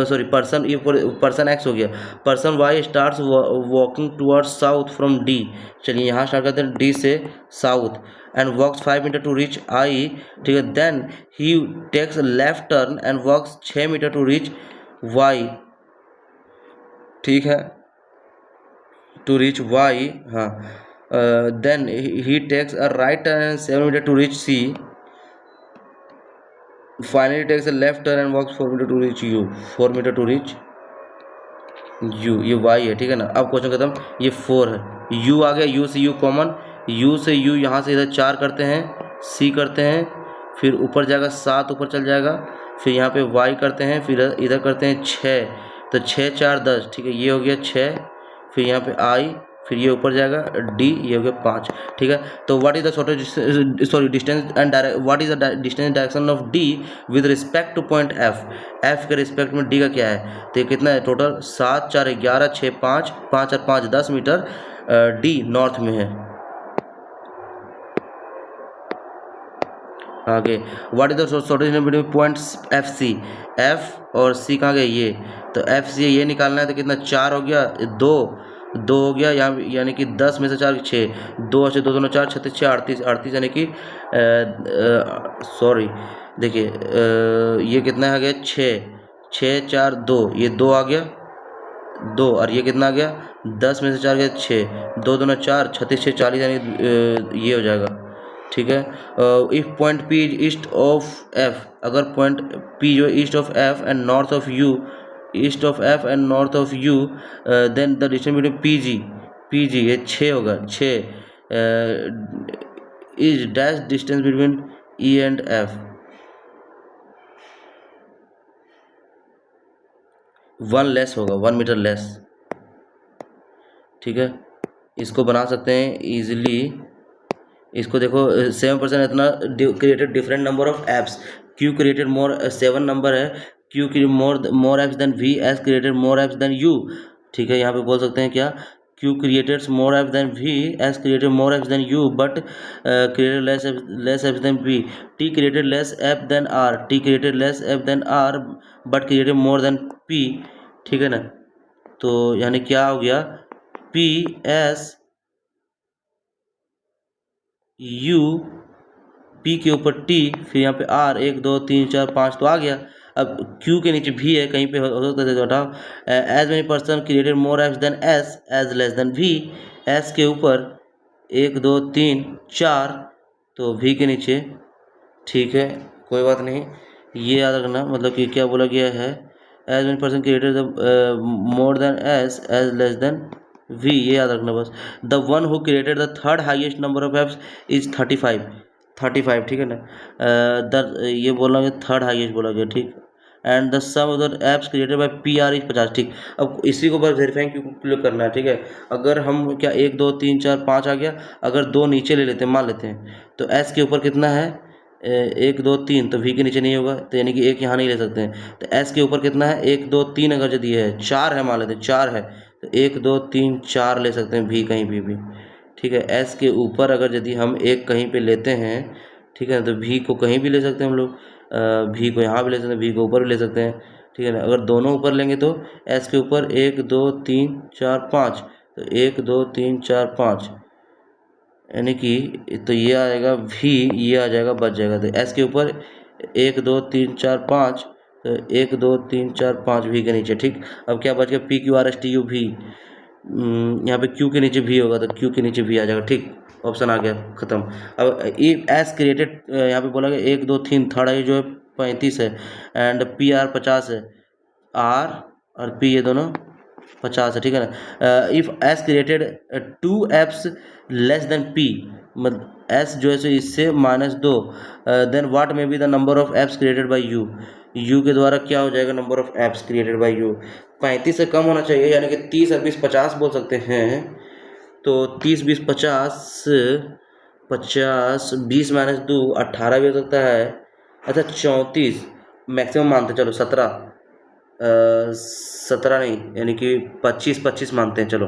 sorry person, ये person X हो गया। Person Y starts walking towards south from D, चलिए यहाँ start करते हैं D से south, and walks 5 meter to reach I, ठीक है, then he takes left turn and walks 6 meter to reach Y, ठीक है, टू रीच वाई, हाँ, then he takes a right turn and 7 meter to reach C, finally takes a left turn and walks 4 meter to reach u, 4 meter to reach u, ये y है, ठीक है ना। अब question खत्म, ये 4 है, u आ गया, u से u कॉमन, u से u यहाँ से इधर 4 करते हैं, c करते हैं, फिर ऊपर जाएगा 7 ऊपर चल जाएगा, फिर यहाँ पे y करते हैं, फिर इधर करते हैं 6, तो 6 4 10, ठीक है, ये हो गया 6, फिर यहाँ पे i, फिर ये ऊपर जाएगा d, ये हो गया 5, ठीक है। तो what is the shortage, sorry distance and what is the distance direction of d with respect two point f, f के रिस्पेक्ट में d का क्या है, तो ये कितना है टोटल, 7 4 11 6 5 5 और 5 10 मीटर, d नॉर्थ में है। आगे what is the shortage between points F C, F और सी कहाँ गए, ये तो एफ सी ये निकालना है, तो कितना 4 हो गया, 2 2 हो गया यहाँ, यानी कि 10 में से 4 6, 2 से 2 दोनों 4 36 6 38 38, यानी कि सॉरी देखिए ये कितना आ गया 6 6 4 2, ये 2 आ गया 2, और ये कितना आ गया 10 में से 4 गया 6, 2 दोनों 4 36 6 40, यानी ये हो जाएगा, ठीक है। If point P is east of F, अगर पॉइंट P जो east of F and north of U, east of F and north of U, then the distance between PG ये 6 होगा, 6 is dash distance between E and F, 1 less होगा, 1 metre less, ठीक है। इसको बना सकते हैं इजीली, इसको देखो 7% इतना created different number of apps, Q created more 7 number है, Q more apps than V, S created more apps than U, ठीक है। यहाँ पे बोल सकते हैं क्या, Q created more apps than V, S created more apps than U but created less apps than V, T created less app than R, T created less app than R but created more than P, ठीक है ना। तो यानी क्या हो गया, P S U, P के ऊपर टी, फिर यहाँ पे आर, 1 2 3 4 5 तो आ गया। अब क्यू के नीचे भी है, कहीं पे हो सकता है तो हटाओ, as many person created more apps than S as less than V, S के ऊपर 1 2 3 4, तो वी के नीचे, ठीक है, कोई बात नहीं, ये याद रखना, मतलब कि क्या बोला गया है, as many person created the more than as less than V, ये याद रखना बस। The one who created the third highest number of apps is 35, 35, ठीक है ना। ये बोला गया थर्ड हाईएस्ट बोला गया, ठीक। And the sum of the apps created by P R is 50, ठीक। अब इसी को बस वेरीफाइंग क्लिक करना है, ठीक है। अगर हम क्या 1 2 3 4 5 आ गया, अगर 2 नीचे ले लेते हैं, मान लेते हैं, तो एस के ऊपर कितना है, 1 2 3, तो वी के नीचे नहीं होगा, तो यानी कि एक यहाँ नहीं ले सकते हैं। तो एस के ऊपर कितना है, 1 2 3, अगर यदि है 4 है, मान लेते हैं 4 है, तो 1 2 3 4 ले सकते हैं वी कहीं भी, ठीक है। एस के ऊपर अगर यदि हम एक कहीं पे लेते हैं, ठीक है, तो वी को कहीं भी ले सकते हैं हम लोग, वी को यहाँ भी ले सकते हैं, वी को ऊपर भी ले सकते हैं, ठीक है ना। अगर दोनों ऊपर लेंगे तो एस के ऊपर 1 2 3 4 5, तो 1 2 3 4 5, यानी कि तो ये आएगा भी, ये आ जाएगा, बच जाएगा। तो एस के ऊपर 1 2 3 4 5, तो 1 2 3 4 5 भी के नीचे, ठीक। अब क्या बच गया, P Q R S T U भी, यहाँ पे क्यू के नीचे भी होगा, तो क्यू के नीचे भी आ जाएगा, ठीक। ऑप्शन आ गया, खत्म। अब एस क्रिएटेड, यहाँ पे बोला गया 1 2 3, थर्ड है जो है 35 है, एंड पी आर 50 है, आर और पी ये दोनों 50 है, ठीक है ना। If S created 2 apps less than P, मतलब एस जो है सो इससे -2, then what may be the number of apps created by U, U के द्वारा क्या हो जाएगा, number of apps created by U. 35 से कम होना चाहिए, यानी कि 30 और 20 50 बोल सकते हैं। तो 30 20 50, 50 20 -2 18 भी हो सकता है। अच्छा 34 मैक्सिमम मानते, चलो 17, 17 नहीं, यानी कि 25 25 मानते हैं, चलो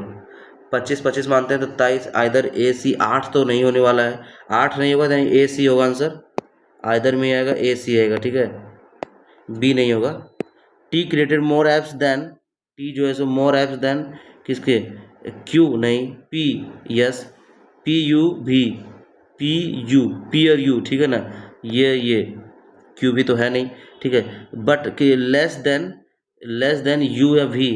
25 25 मानते हैं। तो 23 आइदर ए सी, 8 तो नहीं होने वाला है, 8 नहीं होगा, यानी ए सी होगा आंसर, आइदर में आएगा, ए सी आएगा, ठीक है, बी नहीं होगा। T created more apps than, T जो है सो मोर एप्स देन किसके, क्यू नहीं, पी, यस, पी यू भी, पी यू, पी और यू, ठीक है ना, ये क्यू भी तो है नहीं, ठीक है। बट कि लेस देन यू या वी,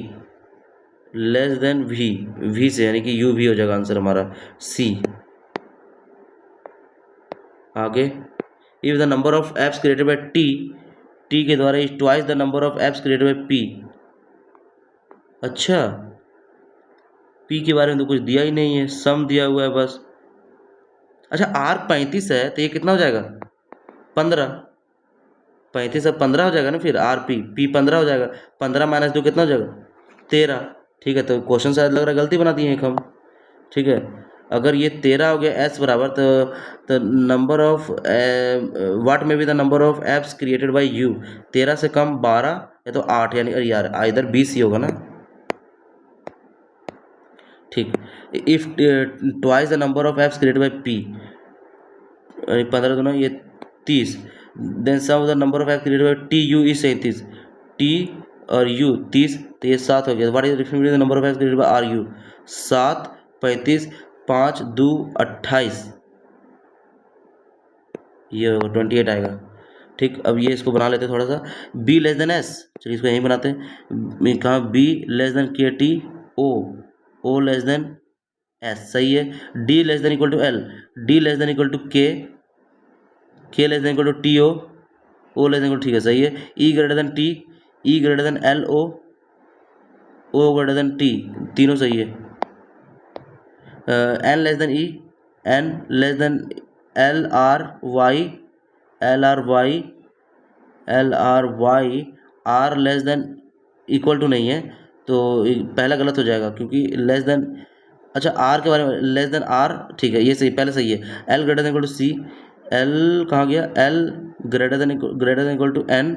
लेस देन वी से, यानी कि यू भी हो जाएगा आंसर हमारा, सी। आगे, if the number of apps created by T के द्वारा is twice the number of apps created by P. अच्छा, पी के बारे में तो कुछ दिया ही नहीं है, सम दिया हुआ है बस। अच्छा आर 35 है, तो ये कितना हो जाएगा, 15, 35 अब 15 हो जाएगा ना, फिर आर पी 15 हो जाएगा, 15 -2 कितना हो जाएगा, 13, ठीक है। तो क्वेश्चन शायद लग रहा है गलती बना दिए एक हम, ठीक है। अगर ये 13 हो गया एस बराबर, तो नंबर ऑफ व्हाट में भी the number of apps created by you, 13 से कम 12 या तो 8, यानी अरे यार इधर 20 ही होगा ना, ठीक। If twice the number of apps created by P, 15 दूना ये 30, then sum of the number of apps created by T U is 37, T और यू 30, तो ये 7 हो गया। What is the difference between the number of apps created by R U, 7 35 5 2 28, ये होगा 28 आएगा, ठीक। अब ये इसको बना लेते हैं थोड़ा सा, बी लेस देन एस, चलिए इसको यहीं बनाते हैं, कहाँ B less than K T O, O less than S, सही है। D less than equal to L, D less than equal to K less than equal to T O less than equal, ठीक है, सही है। E greater than T, E greater than L O greater than T, तीनों सही है। N less than E, N less than L R Y, L R Y, L R Y, R less than equal to नहीं है, तो पहला गलत हो जाएगा क्योंकि लेस देन, अच्छा आर के बारे में, लेस देन आर, ठीक है, ये सही, पहले सही है। L greater than equal to C, L कहाँ गया, L greater than equal to N,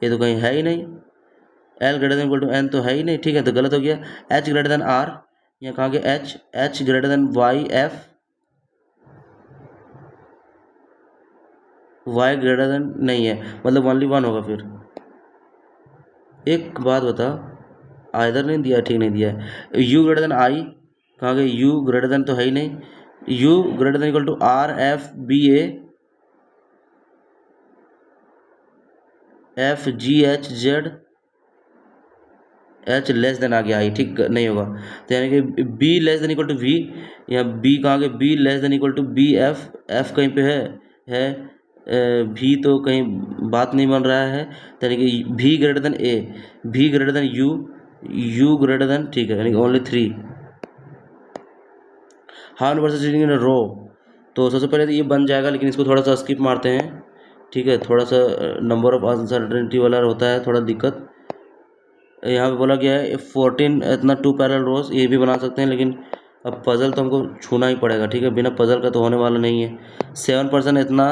ये तो कहीं है ही नहीं, L greater than equal to N तो है ही नहीं, ठीक है, तो गलत हो गया। एच ग्रेटर देन आर, यहाँ कहाँ गया H, H greater than Y F, Y greater than नहीं है, मतलब ओनली वन होगा फिर। एक बात बता, आइदर नहीं दिया, ठीक नहीं दिया है। यू ग्रेटर देन आई, कहाँ गया यू ग्रेटर देन तो है ही नहीं, U greater than equal to R F B F G H Z, H less than आ गया आई, ठीक नहीं होगा, तो यानी कि B less than equal to V, या बी कहाँ गया B less than equal to B F, F कहीं पे है भी तो कहीं बात नहीं बन रहा है, यानी कि भी ग्रेटर देन ए, भी greater than U, U greater than, ठीक है, यानी कि only 3। How many person sitting in row, तो सबसे पहले तो ये बन जाएगा, लेकिन इसको थोड़ा सा स्किप मारते हैं, ठीक है, थोड़ा सा नंबर ऑफ अनसर्टेनिटी वाला होता है थोड़ा दिक्कत। यहाँ पे बोला गया है 14 इतना 2 पैरेलल रोज, ये भी बना सकते हैं, लेकिन अब पजल तो हमको छूना ही पड़ेगा, ठीक है, बिना पजल का तो होने वाला नहीं है। 7% इतना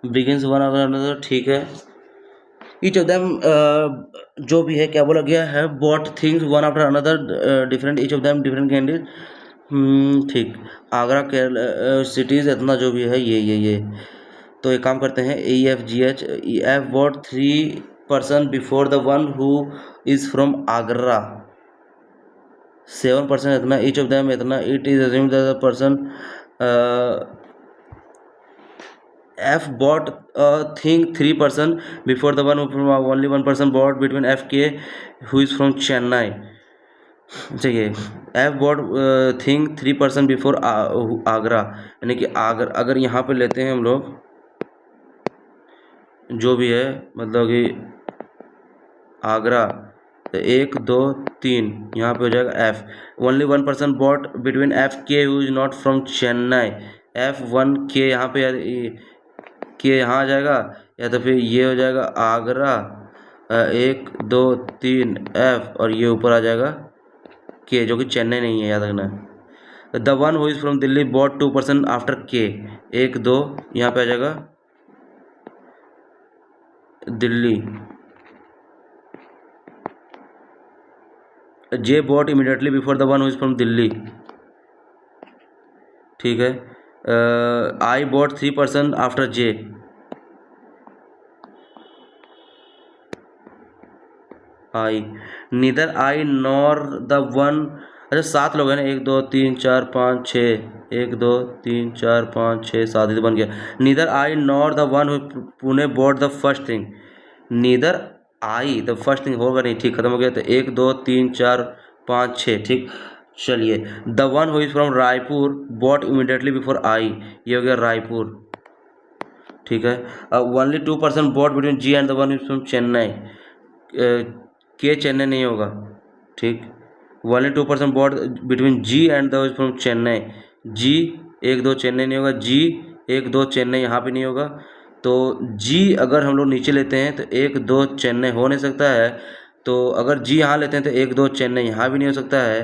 बिगिंस वन आफ्टर अनदर, ठीक है। ईच ऑफ देम जो भी है क्या बोला गया है, bought things one after another different, each of them different candidate, ठीक। आगरा केरल सिटीज़ इतना जो भी है ये तो एक काम करते हैं, EFGH, F bought 3% before the one who is from Agra, 7% इतना, ईच ऑफ देम इतना, it is assumed that the person, F bought a thing 3% before the one from only 1% bought between FK who is from Chennai, ठीक है। F bought thing 3% before Agra, यानी कि अगर यहाँ पे लेते हैं हम लोग जो भी है, मतलब कि आगरा, तो 1 2 3 यहाँ पे हो जाएगा F, only 1% bought between FK who is not from Chennai, F1K यहाँ पे के यहाँ आ जाएगा, या तो फिर ये हो जाएगा आगरा 1 2 3 F, और ये ऊपर आ जाएगा के, जो कि चेन्नई नहीं है, याद रखना। The one who is from Delhi bought 2% after K, 1 2 यहाँ पे आ जाएगा Delhi. J bought immediately before the one who is from Delhi, ठीक है। I bought 3% after J, I, neither I nor the one, अच्छा 7 लोग हैं ना, 1 2 3 4 5 6, 1 2 3 4 5 6 7, बन गया। Neither I nor the one Pune bought the first thing, neither I the first thing होगा नहीं, ठीक, खत्म हो गया। तो 1 2 3 4 5 6, ठीक। चलिए, the one who is from Raipur bought immediately before I, ये हो गया रायपुर, ठीक है। Only 2% bought between G and the one is from Chennai, के चेन्नई नहीं होगा, ठीक। Only 2% bought between G and the from Chennai, G 1 2 Chennai नहीं होगा, जी 1 2 चेन्नई यहाँ पे नहीं होगा, तो जी अगर हम लोग नीचे लेते हैं तो 1 2 चेन्नई हो नहीं सकता है, तो अगर जी यहाँ लेते हैं तो 1 2 चेन्नई यहाँ भी नहीं हो सकता है,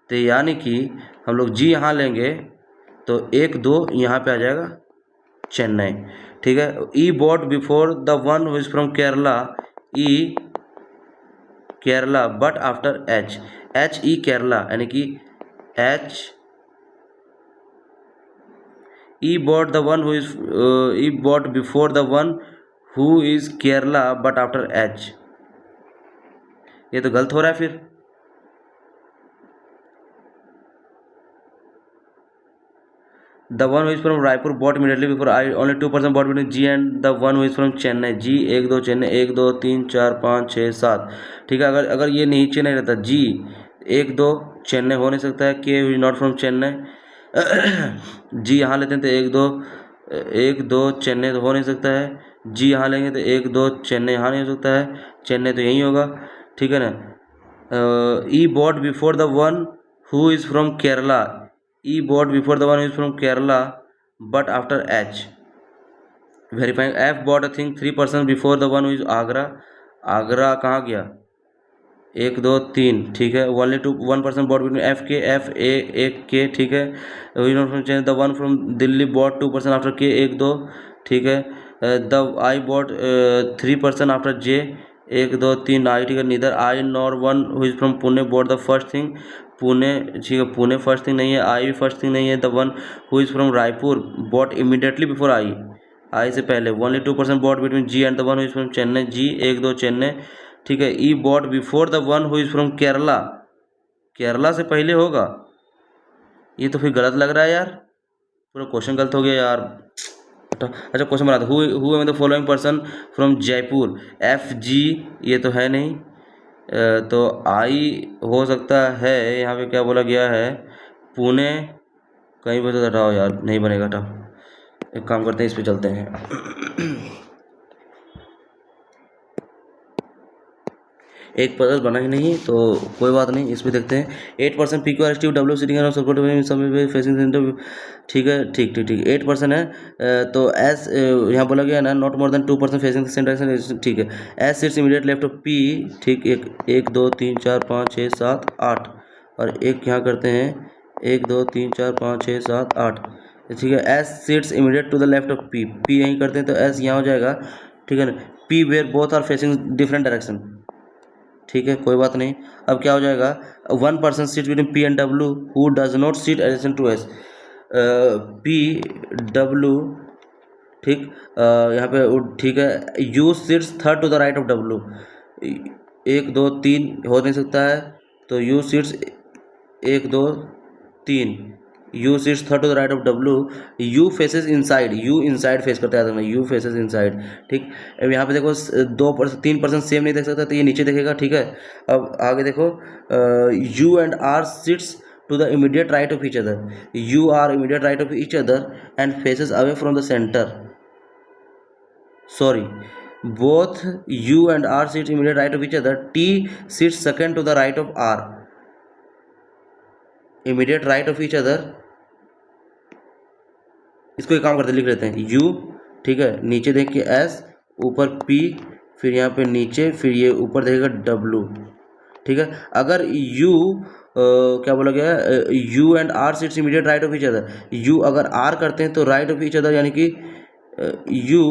तो यानी कि हम लोग जी यहाँ लेंगे तो 1 2 यहाँ पे आ जाएगा चेन्नई, ठीक है। E bought before the one who is from Kerala, E Kerala but after H, H E Kerala, यानी कि H E bought the one who is, E bought before the one who is Kerala but after H, ये तो गलत हो रहा है फिर। The one who is from Raipur bought immediately before I, only 2% bought between G and the one who is from Chennai, G 1 2 Chennai 1 2 3 4 5 6 7, ठीक है। अगर ये नीचे नहीं रहता, जी 1 2 चेन्नई हो नहीं सकता है, के इज नॉट फ्रॉम चेन्नई, जी यहाँ लेते हैं तो 1 2 चेन्नई तो हो नहीं सकता है, जी यहाँ लेंगे तो 1 2 चेन्नई यहाँ नहीं हो सकता है, चेन्नई तो यहीं होगा, ठीक है ना। E bought before the one who is from Kerala, E bought before the one who is from Kerala but after H, verifying F bought a thing 3% before the one who is Agra, Agra कहाँ गया, 1 2 3, ठीक है। Only 1% bought between F K, F A 1 K, ठीक है। The one from Delhi bought 2% after K, 1 2, ठीक है। The I bought 3% after J, 1 2 3 I, ठीक है। Neither I nor one who is from Pune bought the first thing, Pune, ठीक है, Pune first thing नहीं है, आई भी फर्स्ट थिंग नहीं है। The one who is from Raipur bought immediately before I से पहले, only 2% bought between G and the one who is from Chennai, G 1 2 Chennai, ठीक है। E bought before the one who is from Kerala, Kerala से पहले होगा, ये तो फिर गलत लग रहा है यार, पूरा क्वेश्चन गलत हो गया यार। अच्छा क्वेश्चन बना दो, who the following person from Jaipur, F G ये तो है नहीं, तो आई हो सकता है, यहाँ पे क्या बोला गया है, पुणे, कहीं पर तो हटाओ यार, नहीं बनेगा, हटाओ, एक काम करते हैं इस पे चलते हैं। एक पजल बना ही नहीं, तो कोई बात नहीं, इसमें देखते हैं। 8% P Q R S T W sitting around support facing centre, ठीक है, ठीक ठीक ठीक, 8% है। तो एस यहाँ बोला गया ना, not more then 2% facing centre, ठीक है। S seats immediate left of P, ठीक, एक 2 3 4 5 6 7 8, और एक यहाँ करते हैं 1 2 3 4 5 6 7 8, ठीक है। S seats immediate to the left of P, P यहीं करते हैं तो एस यहाँ हो जाएगा, ठीक है ना। P where both are facing different direction, ठीक है, कोई बात नहीं। अब क्या हो जाएगा, 1% seat between P and W who does not seat adjacent to S, P W, ठीक, यहाँ पे ठीक है। U seats third to the right of W, 1 2 3 हो नहीं सकता है, तो U seats 1 2 3, U seats third to the right of W, U faces inside, U inside face करता है, यू फेसेस इनसाइड, ठीक। अब यहाँ पे देखो 2% 3% सेम नहीं देख सकता, तो ये नीचे देखेगा, ठीक है। अब आगे देखो, U and R seats to the immediate right of each other, you are immediate right of each other and faces away from the center, sorry, both u and r sits immediate right of each other, t sits second to the right of r, immediate right of each other, इसको एक काम करते लिख लेते हैं, u, ठीक है, नीचे देख के s, ऊपर p, फिर यहाँ पे नीचे, फिर ये ऊपर देखेगा w, ठीक है। अगर u क्या बोला गया है, U and R seats immediate right of each other, U अगर आर करते हैं तो राइट ऑफ ईच अदर, यानी कि यू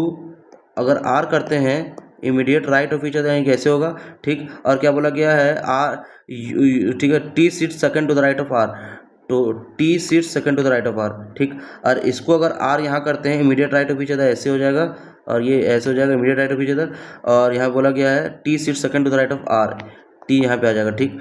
अगर आर करते हैं immediate right of each other, यानी कैसे होगा, ठीक। और क्या बोला गया है, आर, ठीक है, T sits second to the right of R, तो T sits second to the right of R, ठीक। और इसको अगर आर यहाँ करते हैं immediate right of each other, ऐसे हो जाएगा, और ये ऐसे हो जाएगा immediate right of each other, और यहाँ बोला गया है T sits second to the right of R, T यहाँ पे आ जाएगा, ठीक।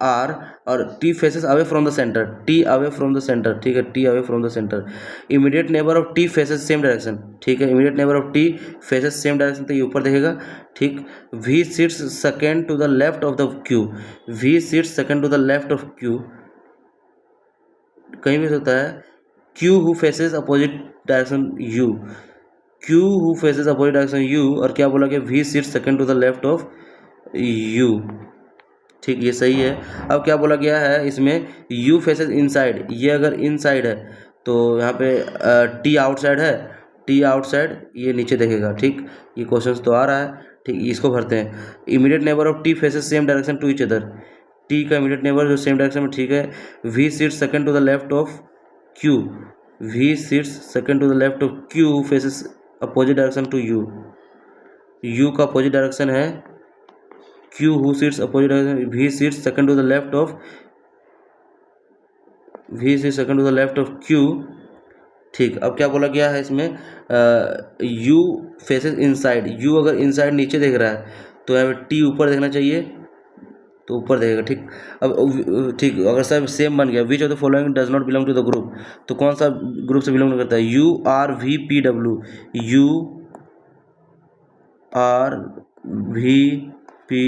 आर, और T faces away from the centre, T away from the centre, ठीक है, T away from the centre, immediate neighbour of T faces same direction, ठीक है, immediate neighbour of T faces same direction, तो ये ऊपर देखेगा, ठीक। V seats second to the left of the Q, V seats second to the left of Q, कहीं भी होता है, Q who faces opposite direction U, Q who faces opposite direction you, और क्या बोला कि V seats second to the left of U, ठीक, ये सही है। अब क्या बोला गया है इसमें, u फेसेस इनसाइड, ये अगर इनसाइड है तो यहाँ पे t आउटसाइड है, t आउटसाइड ये नीचे देखेगा, ठीक। ये क्वेश्चन तो आ रहा है, ठीक, इसको भरते हैं। Immediate neighbour of t faces same direction to each other, t का इमीडिएट नेबर जो सेम डायरेक्शन में, ठीक है। v seats second to the left of q, v seats second to the left of q faces opposite direction to u, u का opposite direction है Q who sits opposite direction, V sits second to the left of, V sits second to the left of Q, ठीक। अब क्या बोला गया है इसमें, U faces inside, U अगर इनसाइड नीचे देख रहा है तो यहाँ पे T ऊपर देखना चाहिए, तो ऊपर देखेगा, ठीक। अब ठीक, अगर सब सेम बन गया, which of the following does not belong to the group, तो कौन सा ग्रुप से बिलोंग करता है, U R V P W, U R V P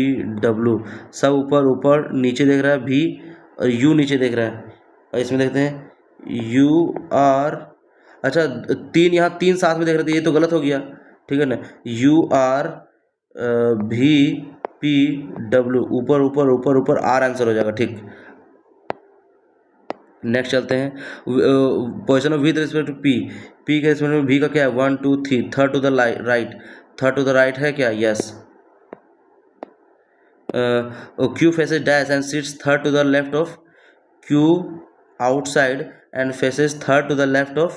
W, सब ऊपर ऊपर नीचे देख रहा है, भी और यू नीचे देख रहा है, और इसमें देखते हैं यू आर, अच्छा तीन, यहाँ तीन साथ में देख रहे थे, ये तो गलत हो गया, ठीक है ना। यू आर भी पी डब्ल्यू, ऊपर ऊपर ऊपर ऊपर आर आंसर हो जाएगा, ठीक। नेक्स्ट चलते हैं, position of with respect to P, P के रिस्पेक्ट में भी का क्या है, 1 2 3, third to the right, third to the right है क्या, yes. Q faces dash and sits third to the left of Q outside and faces third to the left of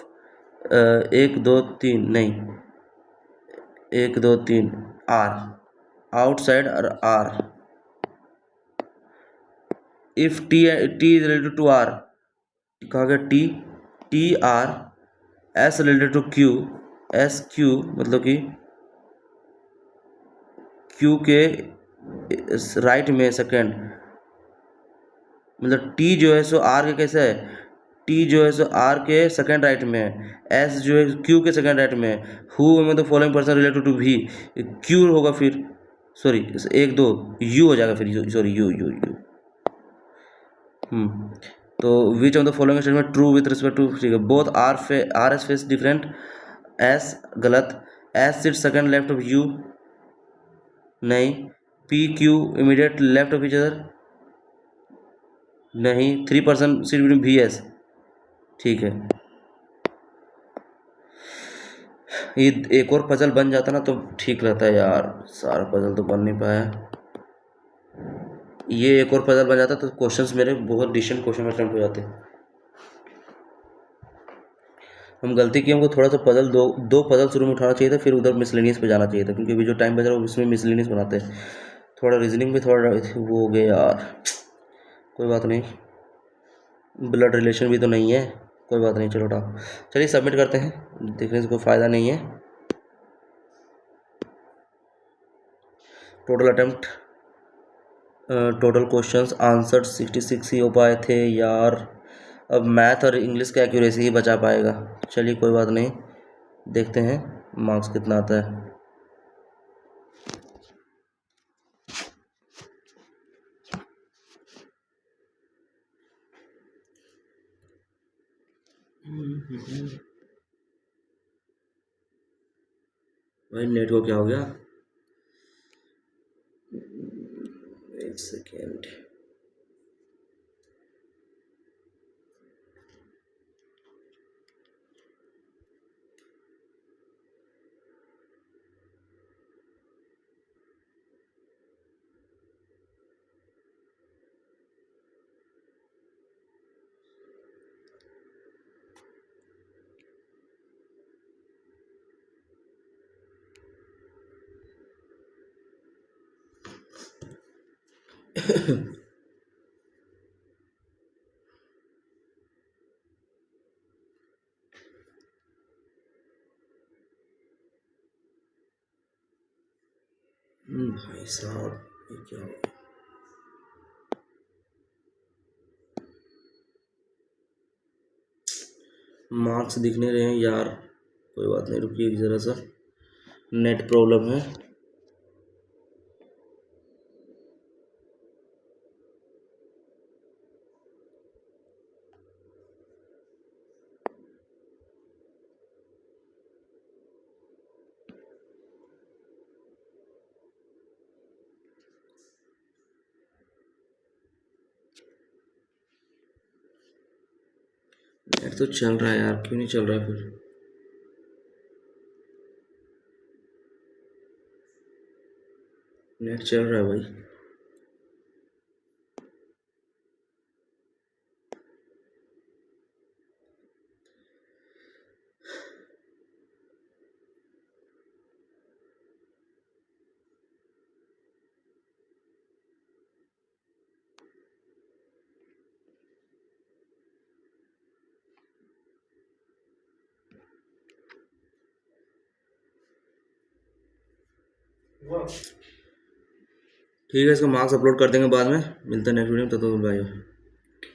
1 2 3 नहीं, 1 2 3 R outside और R, if T is related to R, कहा गया T R, S related to Q, S Q मतलब कि Q के right में second, मतलब T जो है सो आर के कैसे है, टी जो है सो आर के सेकेंड राइट में है, एस जो है क्यू के सेकेंड राइट में है, हु में तो फॉलोइंग पर्सन रिलेटेड टू भी, क्यू होगा फिर, सॉरी 1 2 यू हो जाएगा फिर, सॉरी यू यू यू, तो which of the following statement true with respect to, ठीक है, both R S face different, S गलत, S sit second left of U, नहीं। P Q immediate left of each other. नहीं। 3% seat between V S. ठीक है। ये एक और पजल बन जाता ना तो ठीक रहता है यार, सारा पजल तो बन नहीं पाया। ये एक और पजल बन जाता तो क्वेश्चंस मेरे बहुत डिसेंट क्वेश्चन अटेम्प्ट हो जाते। हम गलती की, हमको थोड़ा सा पजल दो दो पजल शुरू में उठाना चाहिए था, फिर उधर मिसलेनियस पे जाना चाहिए था, क्योंकि अभी जो टाइम बच रहा है उसमें मिसलेनियस बनाते हैं। थोड़ा रीजनिंग भी थोड़ा वो हो गया यार। कोई बात नहीं, ब्लड रिलेशन भी तो नहीं है। कोई बात नहीं, चलो उठाओ। चलिए सबमिट करते हैं, देखने से कोई फ़ायदा नहीं है। Total attempt, total questions answered 66 ही हो पाए थे यार। अब मैथ और इंग्लिश का एक्यूरेसी ही बचा पाएगा। चलिए कोई बात नहीं, देखते हैं मार्क्स कितना आता है। भाई नेट को क्या हो गया? एक सेकेंड। भाई साहब, ये क्या हो गया? मार्क्स दिख नहीं रहे हैं यार। कोई बात नहीं, रुकिए ज़रा सा, नेट प्रॉब्लम है। नेट तो चल रहा है यार, क्यों नहीं चल रहा है फिर? नेट चल रहा है भाई। ठीक है, इसका मार्क्स अपलोड कर देंगे बाद में। मिलता है नेक्स्ट वीडियो में, तब तक बाय।